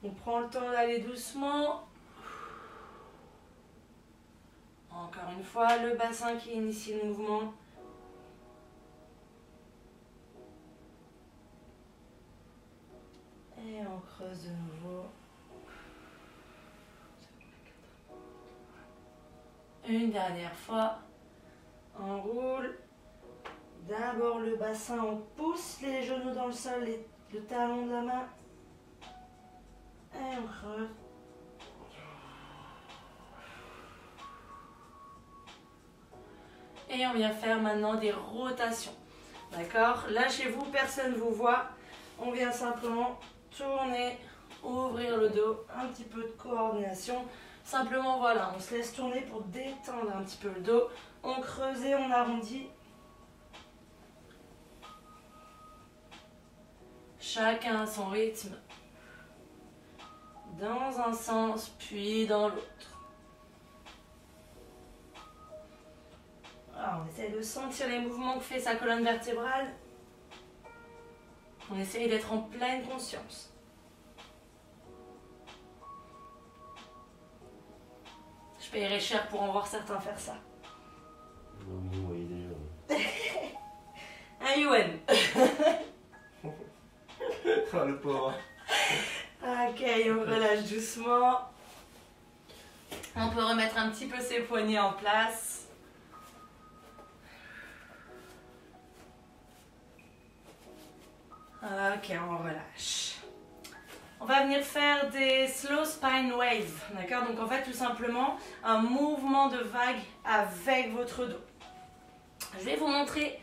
On prend le temps d'aller doucement. Encore une fois, le bassin qui initie le mouvement. Et on creuse de nouveau. Une dernière fois. On roule. D'abord le bassin, on pousse les genoux dans le sol, le talon de la main. Et on creuse. Et on vient faire maintenant des rotations. D'accord? Lâchez-vous, personne ne vous voit. On vient simplement tourner, ouvrir le dos, un petit peu de coordination. Simplement, voilà, on se laisse tourner pour détendre un petit peu le dos. On creuse et on arrondit. Chacun à son rythme. Dans un sens, puis dans l'autre. On essaie de sentir les mouvements que fait sa colonne vertébrale. On essaye d'être en pleine conscience. Je paierais cher pour en voir certains faire ça. Oui, déjà. Un yuan. Oh, le pauvre. Ok, on relâche doucement. On peut remettre un petit peu ses poignets en place. Ok, on relâche. On va venir faire des slow spine waves, d'accord? Donc en fait, tout simplement, un mouvement de vague avec votre dos. Je vais vous montrer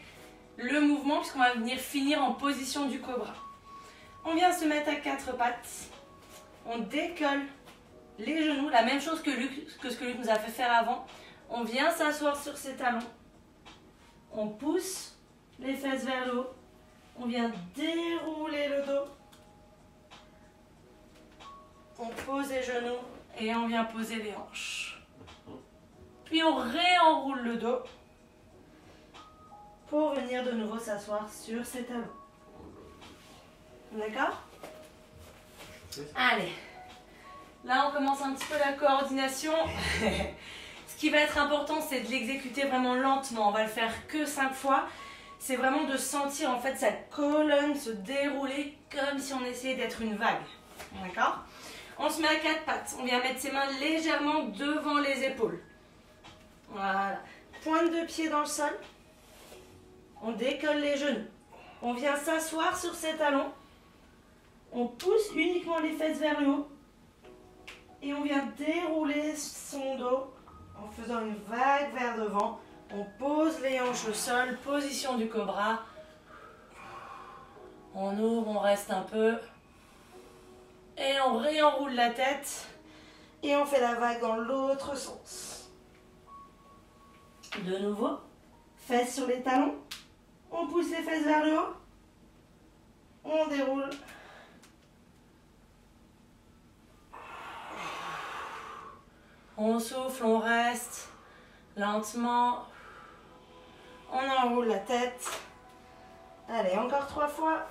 le mouvement puisqu'on va venir finir en position du cobra. On vient se mettre à quatre pattes. On décolle les genoux, la même chose que ce que Luc nous a fait faire avant. On vient s'asseoir sur ses talons. On pousse les fesses vers le haut. On vient dérouler le dos. On pose les genoux et on vient poser les hanches. Puis on réenroule le dos pour venir de nouveau s'asseoir sur ses talons. D'accord? Allez. Là, on commence un petit peu la coordination. Ce qui va être important, c'est de l'exécuter vraiment lentement. On va le faire que 5 fois. C'est vraiment de sentir en fait cette colonne se dérouler comme si on essayait d'être une vague. D'accord? On se met à quatre pattes. On vient mettre ses mains légèrement devant les épaules. Voilà. Pointe de pied dans le sol. On décolle les genoux. On vient s'asseoir sur ses talons. On pousse uniquement les fesses vers le haut. Et on vient dérouler son dos en faisant une vague vers devant. On pose les hanches au sol, position du cobra. On ouvre, on reste un peu. Et on réenroule la tête. Et on fait la vague dans l'autre sens. De nouveau, fesses sur les talons. On pousse les fesses vers le haut. On déroule. On souffle, on reste lentement. On enroule la tête. Allez, encore 3 fois.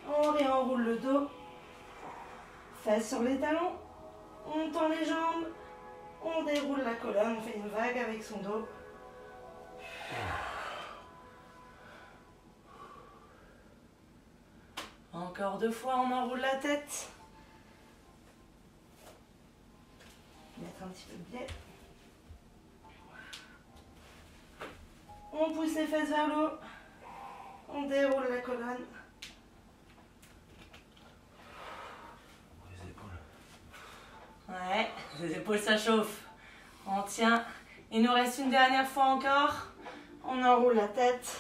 On réenroule le dos. Fesses sur les talons. On tend les jambes. On déroule la colonne. On fait une vague avec son dos. Encore 2 fois, on enroule la tête. Mettre un petit peu de biais. On pousse les fesses vers le haut. On déroule la colonne. Les épaules. Ouais, les épaules ça chauffe. On tient. Il nous reste une dernière fois encore. On enroule la tête.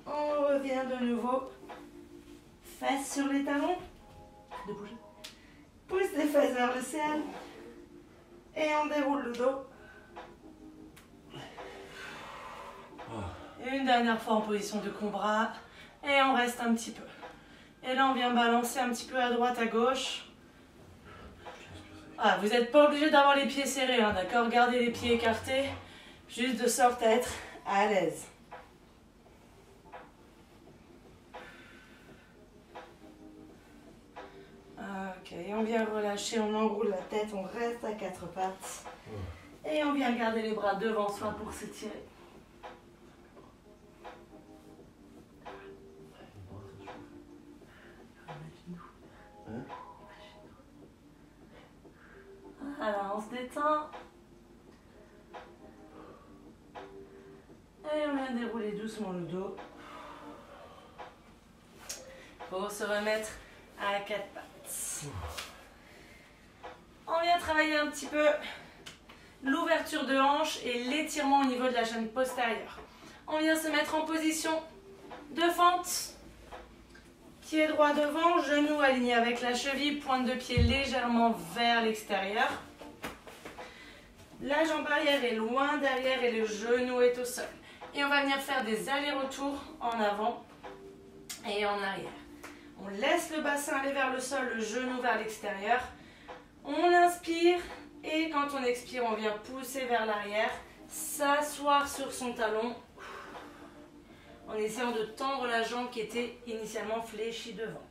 On revient de nouveau. Fesses sur les talons. De bouger. Pousse les fesses vers le ciel. Et on déroule le dos. Une dernière fois en position de cobra. Et on reste un petit peu. Et là, on vient balancer un petit peu à droite, à gauche. Ah, vous n'êtes pas obligé d'avoir les pieds serrés, hein, d'accord? Gardez les pieds écartés. Juste de sorte à être à l'aise. Ok, on vient relâcher, on enroule la tête, on reste à quatre pattes. Et on vient garder les bras devant soi pour s'étirer. Voilà, on se détend. Et on vient dérouler doucement le dos. Pour se remettre à quatre pattes. On vient travailler un petit peu l'ouverture de hanche et l'étirement au niveau de la chaîne postérieure. On vient se mettre en position de fente. Pieds Pied droit devant, genou aligné avec la cheville, pointe de pied légèrement vers l'extérieur. La jambe arrière est loin derrière et le genou est au sol. Et on va venir faire des allers-retours en avant et en arrière. On laisse le bassin aller vers le sol, le genou vers l'extérieur. On inspire et quand on expire, on vient pousser vers l'arrière, s'asseoir sur son talon en essayant de tendre la jambe qui était initialement fléchie devant.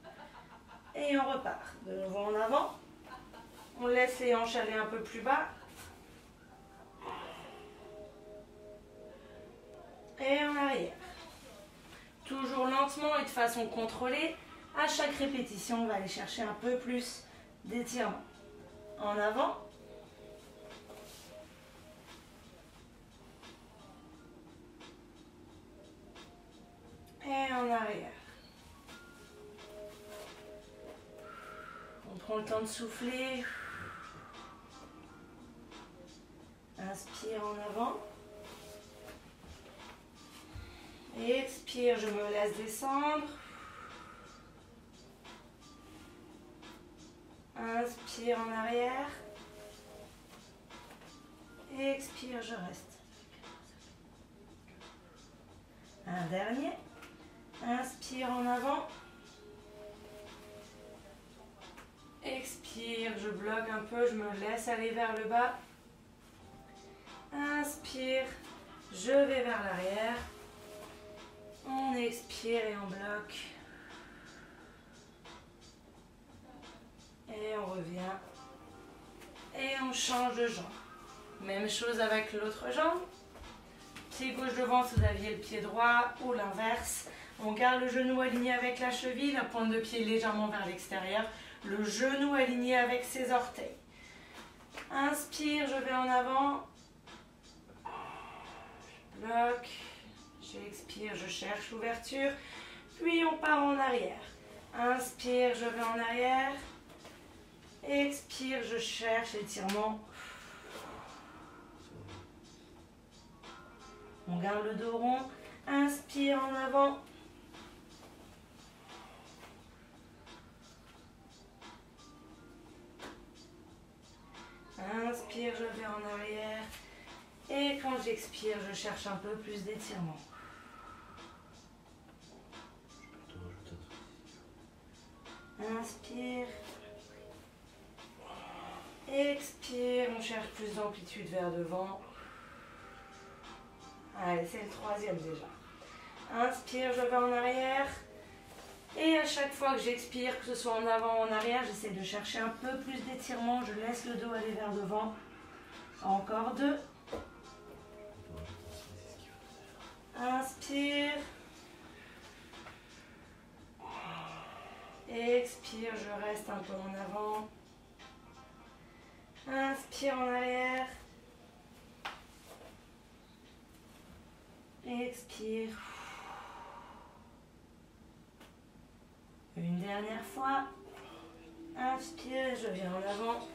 Et on repart. De nouveau en avant. On laisse les hanches aller un peu plus bas. Et en arrière. Toujours lentement et de façon contrôlée. À chaque répétition, on va aller chercher un peu plus d'étirement. En avant. Et en arrière. On prend le temps de souffler. Inspire en avant. Expire, je me laisse descendre. Inspire en arrière. Expire, je reste. Un dernier. Inspire en avant. Expire, je bloque un peu, je me laisse aller vers le bas. Inspire, je vais vers l'arrière. On expire et on bloque. Et on revient. Et on change de jambe. Même chose avec l'autre jambe. Pied gauche devant si vous aviez le pied droit ou l'inverse. On garde le genou aligné avec la cheville, la pointe de pied légèrement vers l'extérieur. Le genou aligné avec ses orteils. Inspire, je vais en avant. Je bloque. J'expire, je cherche l'ouverture. Puis on part en arrière. Inspire, je vais en arrière. Expire, je cherche l'étirement. On garde le dos rond. Inspire en avant. Inspire, je vais en arrière. Et quand j'expire, je cherche un peu plus d'étirement. Inspire. Expire, on cherche plus d'amplitude vers devant. Allez, c'est le troisième déjà. Inspire, je vais en arrière. Et à chaque fois que j'expire, que ce soit en avant ou en arrière, j'essaie de chercher un peu plus d'étirement. Je laisse le dos aller vers devant. Encore deux. Inspire. Expire, je reste un peu en avant. Inspire en arrière. Expire. Une dernière fois. Inspire, je viens en avant.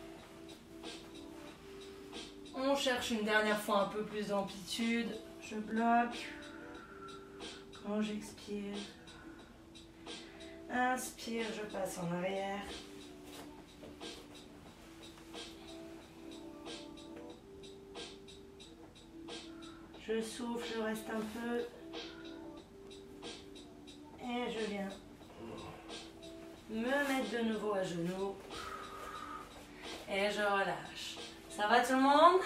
On cherche une dernière fois un peu plus d'amplitude. Je bloque. Quand j'expire. Inspire, je passe en arrière. Je souffle, je reste un peu. Et je viens me mettre de nouveau à genoux. Et je relâche. Ça va tout le monde?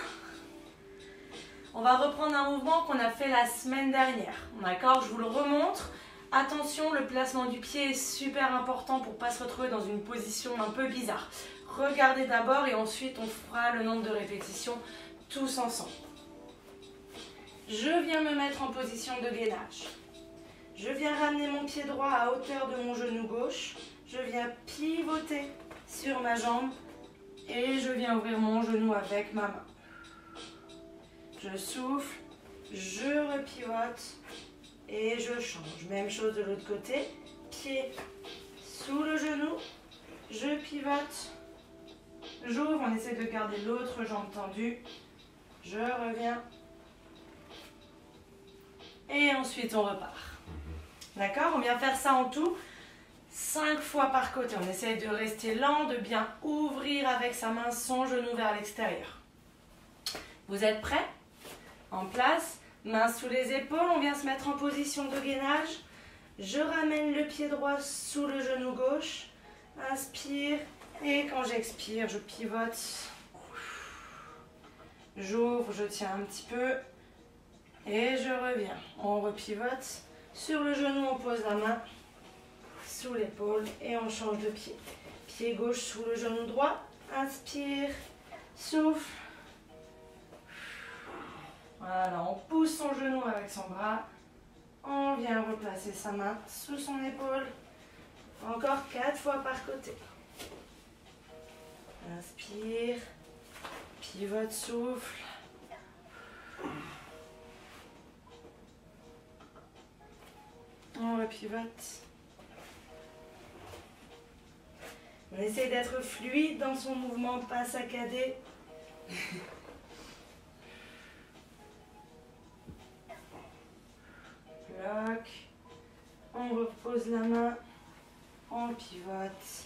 On va reprendre un mouvement qu'on a fait la semaine dernière. D'accord? Je vous le remontre. Attention, le placement du pied est super important pour ne pas se retrouver dans une position un peu bizarre. Regardez d'abord et ensuite on fera le nombre de répétitions tous ensemble. Je viens me mettre en position de gainage. Je viens ramener mon pied droit à hauteur de mon genou gauche. Je viens pivoter sur ma jambe et je viens ouvrir mon genou avec ma main. Je souffle, je repivote et je change. Même chose de l'autre côté. Pied sous le genou, je pivote, j'ouvre, on essaie de garder l'autre jambe tendue. Je reviens. Et ensuite on repart. D'accord? On vient faire ça en tout 5 fois par côté. On essaye de rester lent, de bien ouvrir avec sa main son genou vers l'extérieur. Vous êtes prêts? En place, main sous les épaules, on vient se mettre en position de gainage. Je ramène le pied droit sous le genou gauche. Inspire et quand j'expire, je pivote. J'ouvre, je tiens un petit peu et je reviens. On repivote. Sur le genou, on pose la main sous l'épaule et on change de pied. Pied gauche sous le genou droit. Inspire, souffle. Voilà, on pousse son genou avec son bras. On vient replacer sa main sous son épaule. Encore 4 fois par côté. Inspire, pivote, souffle. On repivote. On essaie d'être fluide dans son mouvement, pas saccadé. Bloc. On repose la main. On pivote.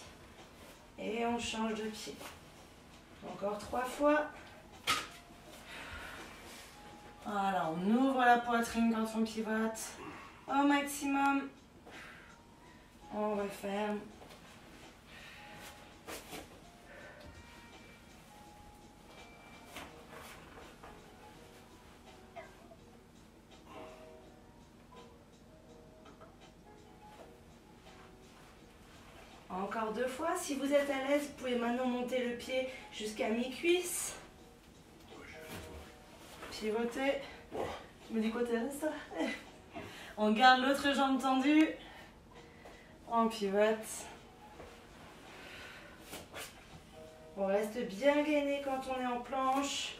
Et on change de pied. Encore 3 fois. Voilà, on ouvre la poitrine quand on pivote. Au maximum. On referme. Encore 2 fois. Si vous êtes à l'aise, vous pouvez maintenant monter le pied jusqu'à mi-cuisse. Pivoter. Tu me dis quoi, Thérèse? On garde l'autre jambe tendue. On pivote. On reste bien gainé quand on est en planche.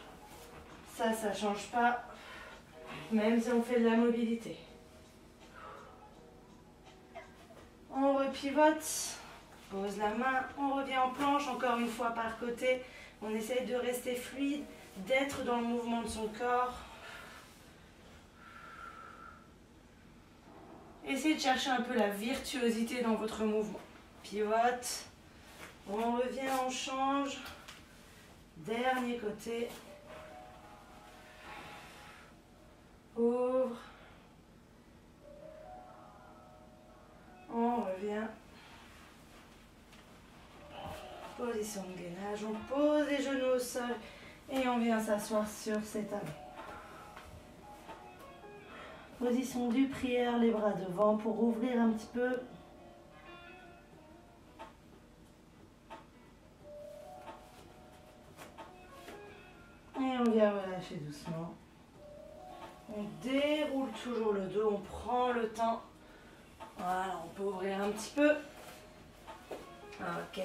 Ça ne change pas. Même si on fait de la mobilité. On repivote. Pose la main. On revient en planche encore une fois par côté. On essaye de rester fluide, d'être dans le mouvement de son corps. Essayez de chercher un peu la virtuosité dans votre mouvement. Pivote. On revient, on change. Dernier côté. Ouvre. On revient. Position de gainage. On pose les genoux au sol et on vient s'asseoir sur ses talons. Position du prière, les bras devant pour ouvrir un petit peu. Et on vient relâcher doucement. On déroule toujours le dos, on prend le temps. Voilà, on peut ouvrir un petit peu. Ok.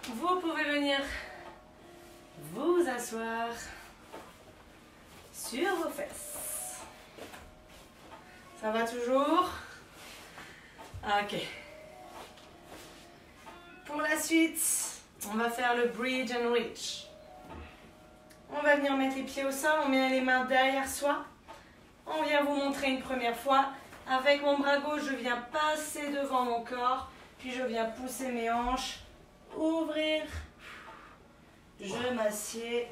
Vous pouvez venir vous asseoir sur vos fesses. Ça va toujours? Ok. Pour la suite, on va faire le bridge and reach. On va venir mettre les pieds au sol, on met les mains derrière soi. On vient vous montrer une première fois. Avec mon bras gauche, je viens passer devant mon corps, puis je viens pousser mes hanches, ouvrir. Je m'assieds.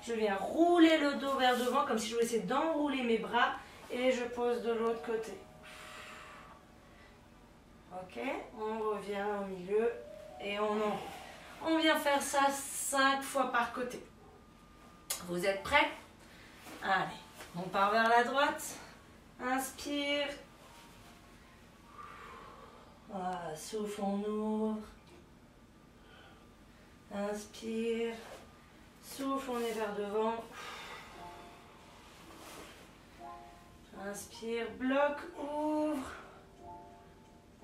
Je viens rouler le dos vers devant, comme si je voulais essayer d'enrouler mes bras. Et je pose de l'autre côté. Ok, on revient au milieu et on vient faire ça 5 fois par côté. Vous êtes prêts? Allez, on part vers la droite. Inspire. Voilà, souffle, on ouvre. Inspire. Souffle, on est vers devant. Inspire, bloc, ouvre.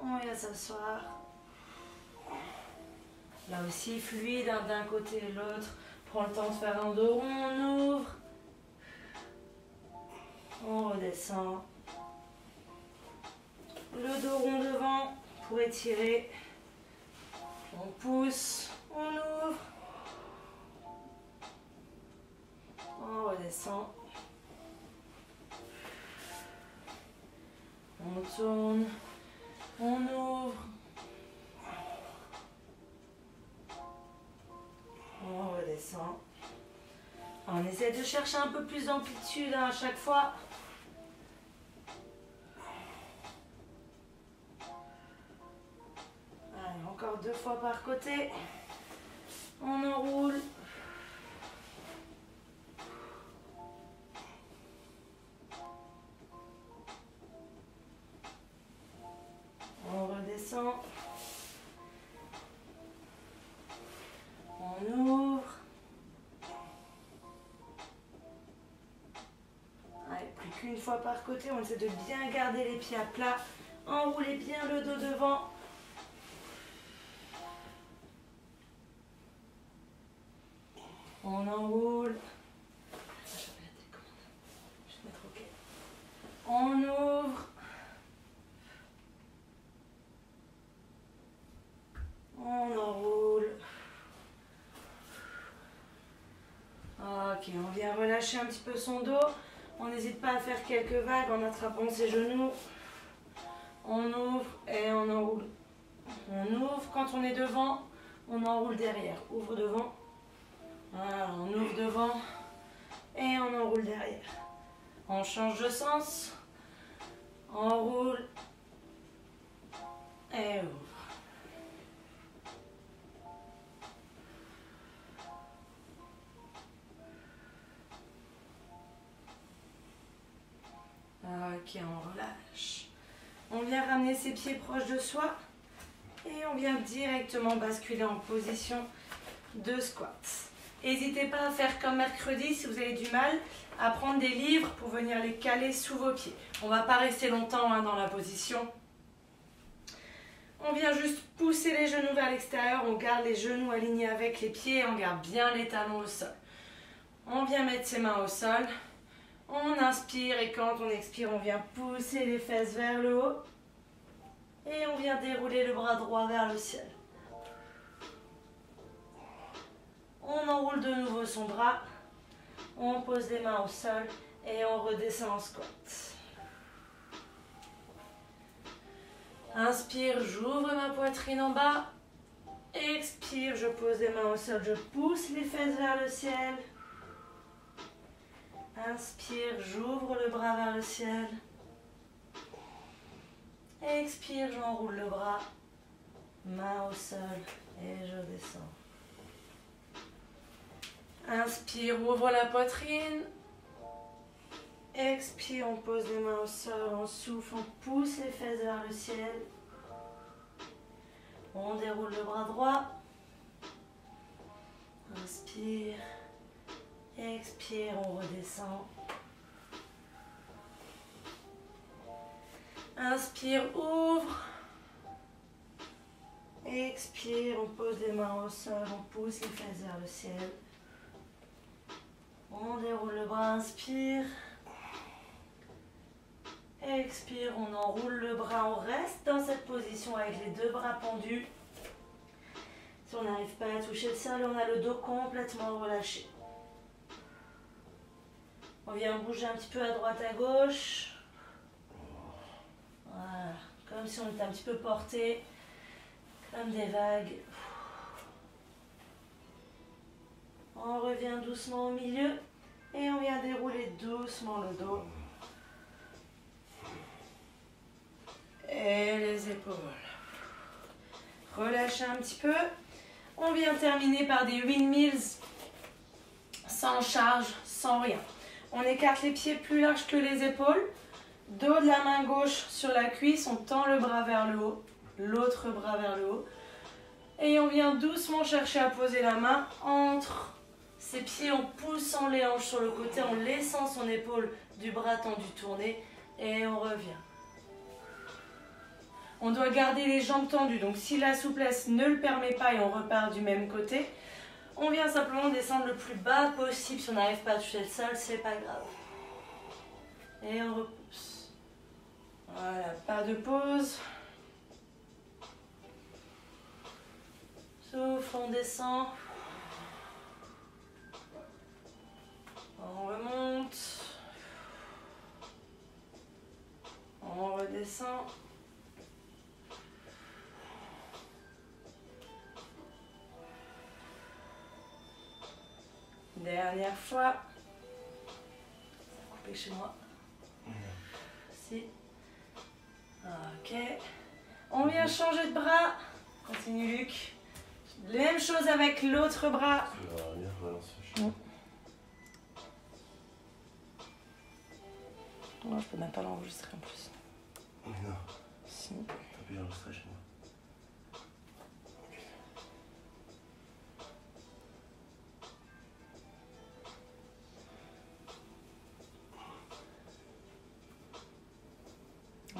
On vient s'asseoir. Là aussi, fluide d'un côté et de l'autre. Prends le temps de faire un dos rond, on ouvre. On redescend. Le dos rond devant pour étirer. On pousse, on ouvre. On redescend. On tourne, on ouvre. redescend. On essaie de chercher un peu plus d'amplitude à chaque fois. Allez, encore 2 fois par côté. On enroule. On redescend. On ouvre. Allez, plus qu'une fois par côté. On essaie de bien garder les pieds à plat. Enroulez bien le dos devant. On enroule. On ouvre. On enroule. Ok, on vient relâcher un petit peu son dos. On n'hésite pas à faire quelques vagues en attrapant ses genoux. On ouvre et on enroule. On ouvre quand on est devant. On enroule derrière. Ouvre devant. Voilà, on ouvre devant et on enroule derrière. On change de sens. On roule et ouvre. Ok, on relâche. On vient ramener ses pieds proches de soi et on vient directement basculer en position de squat. N'hésitez pas à faire comme mercredi si vous avez du mal à prendre des livres pour venir les caler sous vos pieds. On ne va pas rester longtemps dans la position. On vient juste pousser les genoux vers l'extérieur, on garde les genoux alignés avec les pieds, on garde bien les talons au sol. On vient mettre ses mains au sol. On inspire et quand on expire, on vient pousser les fesses vers le haut. Et on vient dérouler le bras droit vers le ciel. On enroule de nouveau son bras. On pose les mains au sol et on redescend en squat. Inspire, j'ouvre ma poitrine en bas. Expire, je pose les mains au sol, je pousse les fesses vers le ciel. Inspire, j'ouvre le bras vers le ciel. Expire, j'enroule le bras. Main au sol et je descends. Inspire, ouvre la poitrine. Expire, on pose les mains au sol, on souffle, on pousse les fesses vers le ciel. On déroule le bras droit. Inspire. Expire, on redescend. Inspire, ouvre. Expire, on pose les mains au sol, on pousse les fesses vers le ciel. On déroule le bras, inspire. Expire, on enroule le bras, on reste dans cette position avec les 2 bras pendus. Si on n'arrive pas à toucher le sol, on a le dos complètement relâché. On vient bouger un petit peu à droite, à gauche. Voilà, comme si on était un petit peu porté, comme des vagues. On revient doucement au milieu et on vient dérouler doucement le dos. Et les épaules. Relâchez un petit peu. On vient terminer par des windmills sans charge, sans rien. On écarte les pieds plus larges que les épaules. Dos de la main gauche sur la cuisse. On tend le bras vers le haut. L'autre bras vers le haut. Et on vient doucement chercher à poser la main entre ses pieds en poussant les hanches sur le côté, en laissant son épaule du bras tendu tourner. Et on revient. On doit garder les jambes tendues. Donc si la souplesse ne le permet pas et on repart du même côté, on vient simplement descendre le plus bas possible. Si on n'arrive pas à toucher le sol, c'est pas grave. Et on repousse. Voilà, pas de pause. Souffle, on descend. On remonte. On redescend. Dernière fois. Ça a coupé chez moi. Si. Ok. On vient changer de bras. Continue Luc. Même chose avec l'autre bras. Non, je peux même pas l'enregistrer en plus. Mais non. Si. T'as pu l'enregistrer chez moi.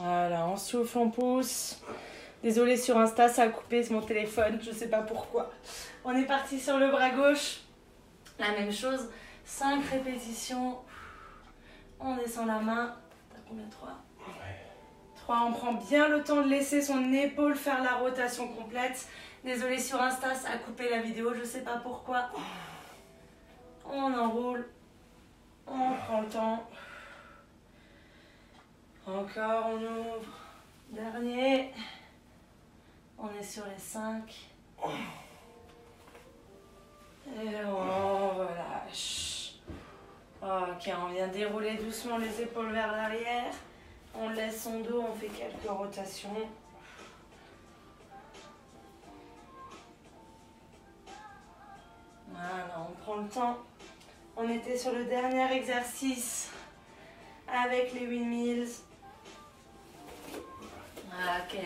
Voilà, on souffle, on pousse. Désolée sur Insta, ça a coupé mon téléphone, je sais pas pourquoi. On est parti sur le bras gauche. La même chose, 5 répétitions. On descend la main. T'as combien? 3 ? 3, on prend bien le temps de laisser son épaule faire la rotation complète. Désolée sur Insta, ça a coupé la vidéo, je sais pas pourquoi. On enroule. On prend le temps. Encore, on ouvre. Dernier. On est sur les 5. Et on relâche. Ok, on vient dérouler doucement les épaules vers l'arrière. On laisse son dos, on fait quelques rotations. Voilà, on prend le temps. On était sur le dernier exercice avec les windmills. Ok.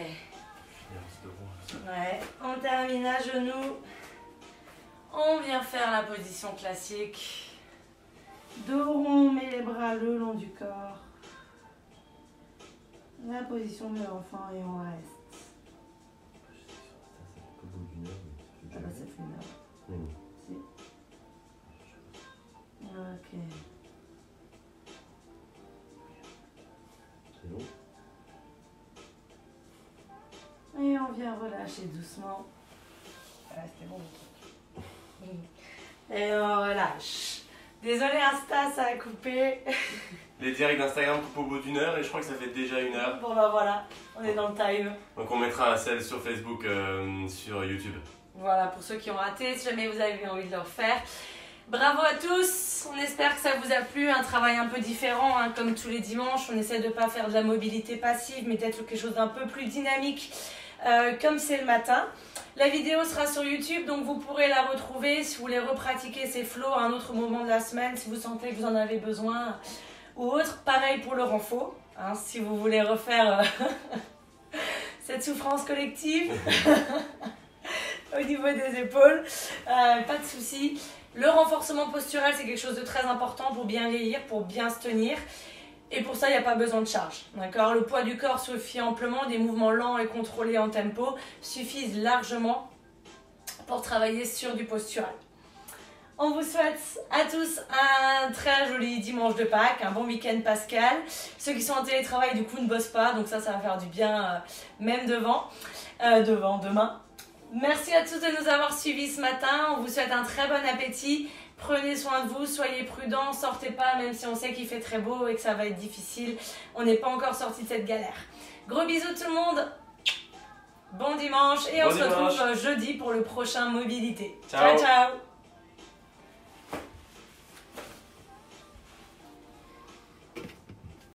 Ouais, on termine à genoux. On vient faire la position classique. Dos rond, on met les bras le long du corps. La position de l'enfant et on reste. Ah bah ça fait une heure. Oui. Si. Ok. C'est long. Et on vient relâcher doucement. Voilà, c'était bon. Et on relâche. Désolé Insta, ça a coupé. Les directs d'Instagram coupent au bout d'une heure et je crois que ça fait déjà 1 heure. Bon bah voilà, on est dans le time. Donc on mettra celle sur Facebook, sur YouTube. Voilà, pour ceux qui ont raté, si jamais vous avez envie de le refaire. Bravo à tous, on espère que ça vous a plu, un travail un peu différent, hein, comme tous les dimanches. On essaie de ne pas faire de la mobilité passive, mais peut-être quelque chose d'un peu plus dynamique, comme c'est le matin. La vidéo sera sur YouTube, donc vous pourrez la retrouver si vous voulez repratiquer ces flows à un autre moment de la semaine, si vous sentez que vous en avez besoin, ou autre. Pareil pour le renfort, hein, si vous voulez refaire cette souffrance collective au niveau des épaules, pas de souci. Le renforcement postural, c'est quelque chose de très important pour bien vieillir, pour bien se tenir. Et pour ça, il n'y a pas besoin de charge. D'accord ? Le poids du corps suffit amplement, des mouvements lents et contrôlés en tempo suffisent largement pour travailler sur du postural. On vous souhaite à tous un très joli dimanche de Pâques, un bon week-end pascal. Ceux qui sont en télétravail, du coup, ne bossent pas, donc ça va faire du bien même demain. Merci à tous de nous avoir suivis ce matin. On vous souhaite un très bon appétit. Prenez soin de vous, soyez prudents, sortez pas même si on sait qu'il fait très beau et que ça va être difficile. On n'est pas encore sorti de cette galère. Gros bisous tout le monde. Bon dimanche et on se retrouve jeudi pour le prochain Mobilité. Ciao, ciao.